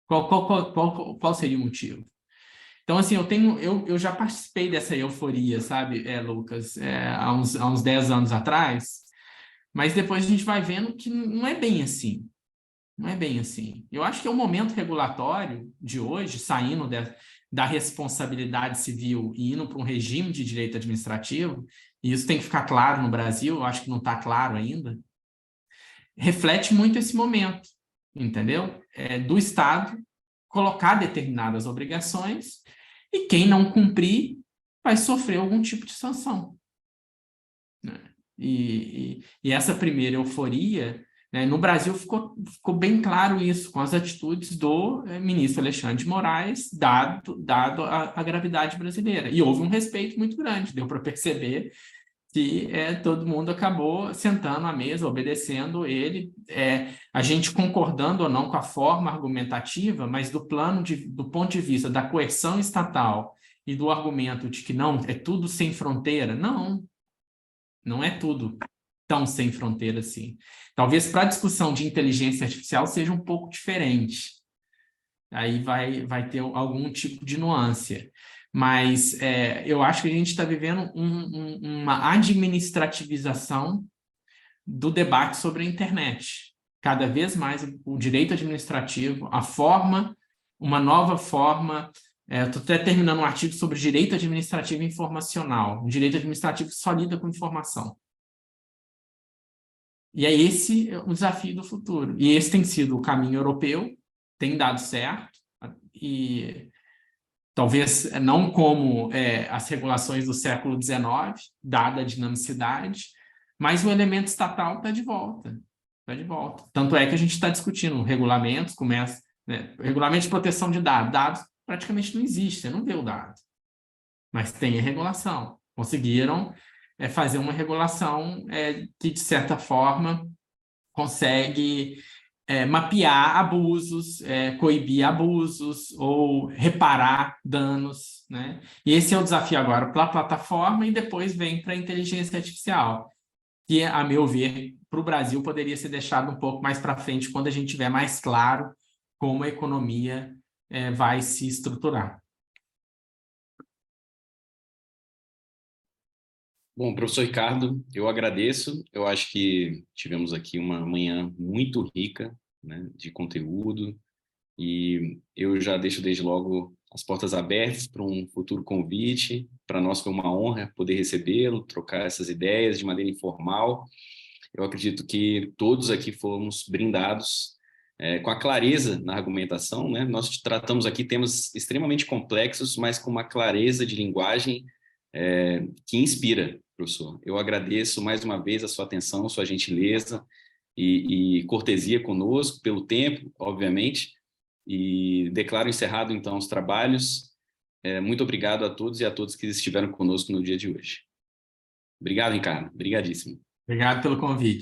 Qual seria o motivo? Então, assim, eu já participei dessa euforia, sabe, Lucas, há uns 10 anos atrás, mas depois a gente vai vendo que não é bem assim. Não é bem assim. Eu acho que é o momento regulatório de hoje, saindo da responsabilidade civil e indo para um regime de direito administrativo, e isso tem que ficar claro no Brasil, eu acho que não está claro ainda, reflete muito esse momento, entendeu? Do Estado colocar determinadas obrigações e quem não cumprir vai sofrer algum tipo de sanção. Né? E essa primeira euforia, né, no Brasil ficou bem claro isso, com as atitudes do ministro Alexandre de Moraes, dado a gravidade brasileira. E houve um respeito muito grande, deu para perceber que todo mundo acabou sentando à mesa, obedecendo ele, a gente concordando ou não com a forma argumentativa, mas do ponto de vista da coerção estatal e do argumento de que não, é tudo sem fronteira, não é tudo tão sem fronteira assim. Talvez para a discussão de inteligência artificial seja um pouco diferente. Aí vai ter algum tipo de nuance. Mas eu acho que a gente está vivendo uma administrativização do debate sobre a internet. Cada vez mais o direito administrativo, uma nova forma. Estou até terminando um artigo sobre direito administrativo informacional. O direito administrativo só lida com informação. E é esse o desafio do futuro. E esse tem sido o caminho europeu, tem dado certo, e talvez não como as regulações do século XIX, dada a dinamicidade, mas o elemento estatal está de volta. Está de volta. Tanto é que a gente está discutindo regulamentos, regulamento de proteção de dados. Dados praticamente não existe, você não vê o dado. Mas tem a regulação. Conseguiram fazer uma regulação que, de certa forma, consegue mapear abusos, coibir abusos ou reparar danos, né? E esse é o desafio agora para a plataforma e depois vem para a inteligência artificial, que, a meu ver, para o Brasil poderia ser deixado um pouco mais para frente quando a gente tiver mais claro como a economia vai se estruturar. Bom, professor Ricardo, eu agradeço. Eu acho que tivemos aqui uma manhã muito rica, né, de conteúdo, e eu já deixo desde logo as portas abertas para um futuro convite. Para nós foi uma honra poder recebê-lo, trocar essas ideias de maneira informal. Eu acredito que todos aqui fomos brindados com a clareza na argumentação, né? Nós tratamos aqui temas extremamente complexos, mas com uma clareza de linguagem que inspira, professor. Eu agradeço mais uma vez a sua atenção, sua gentileza e cortesia conosco, pelo tempo, obviamente, e declaro encerrado, então, os trabalhos. Muito obrigado a todos e a todas que estiveram conosco no dia de hoje. Obrigado, Ricardo. Obrigadíssimo. Obrigado pelo convite.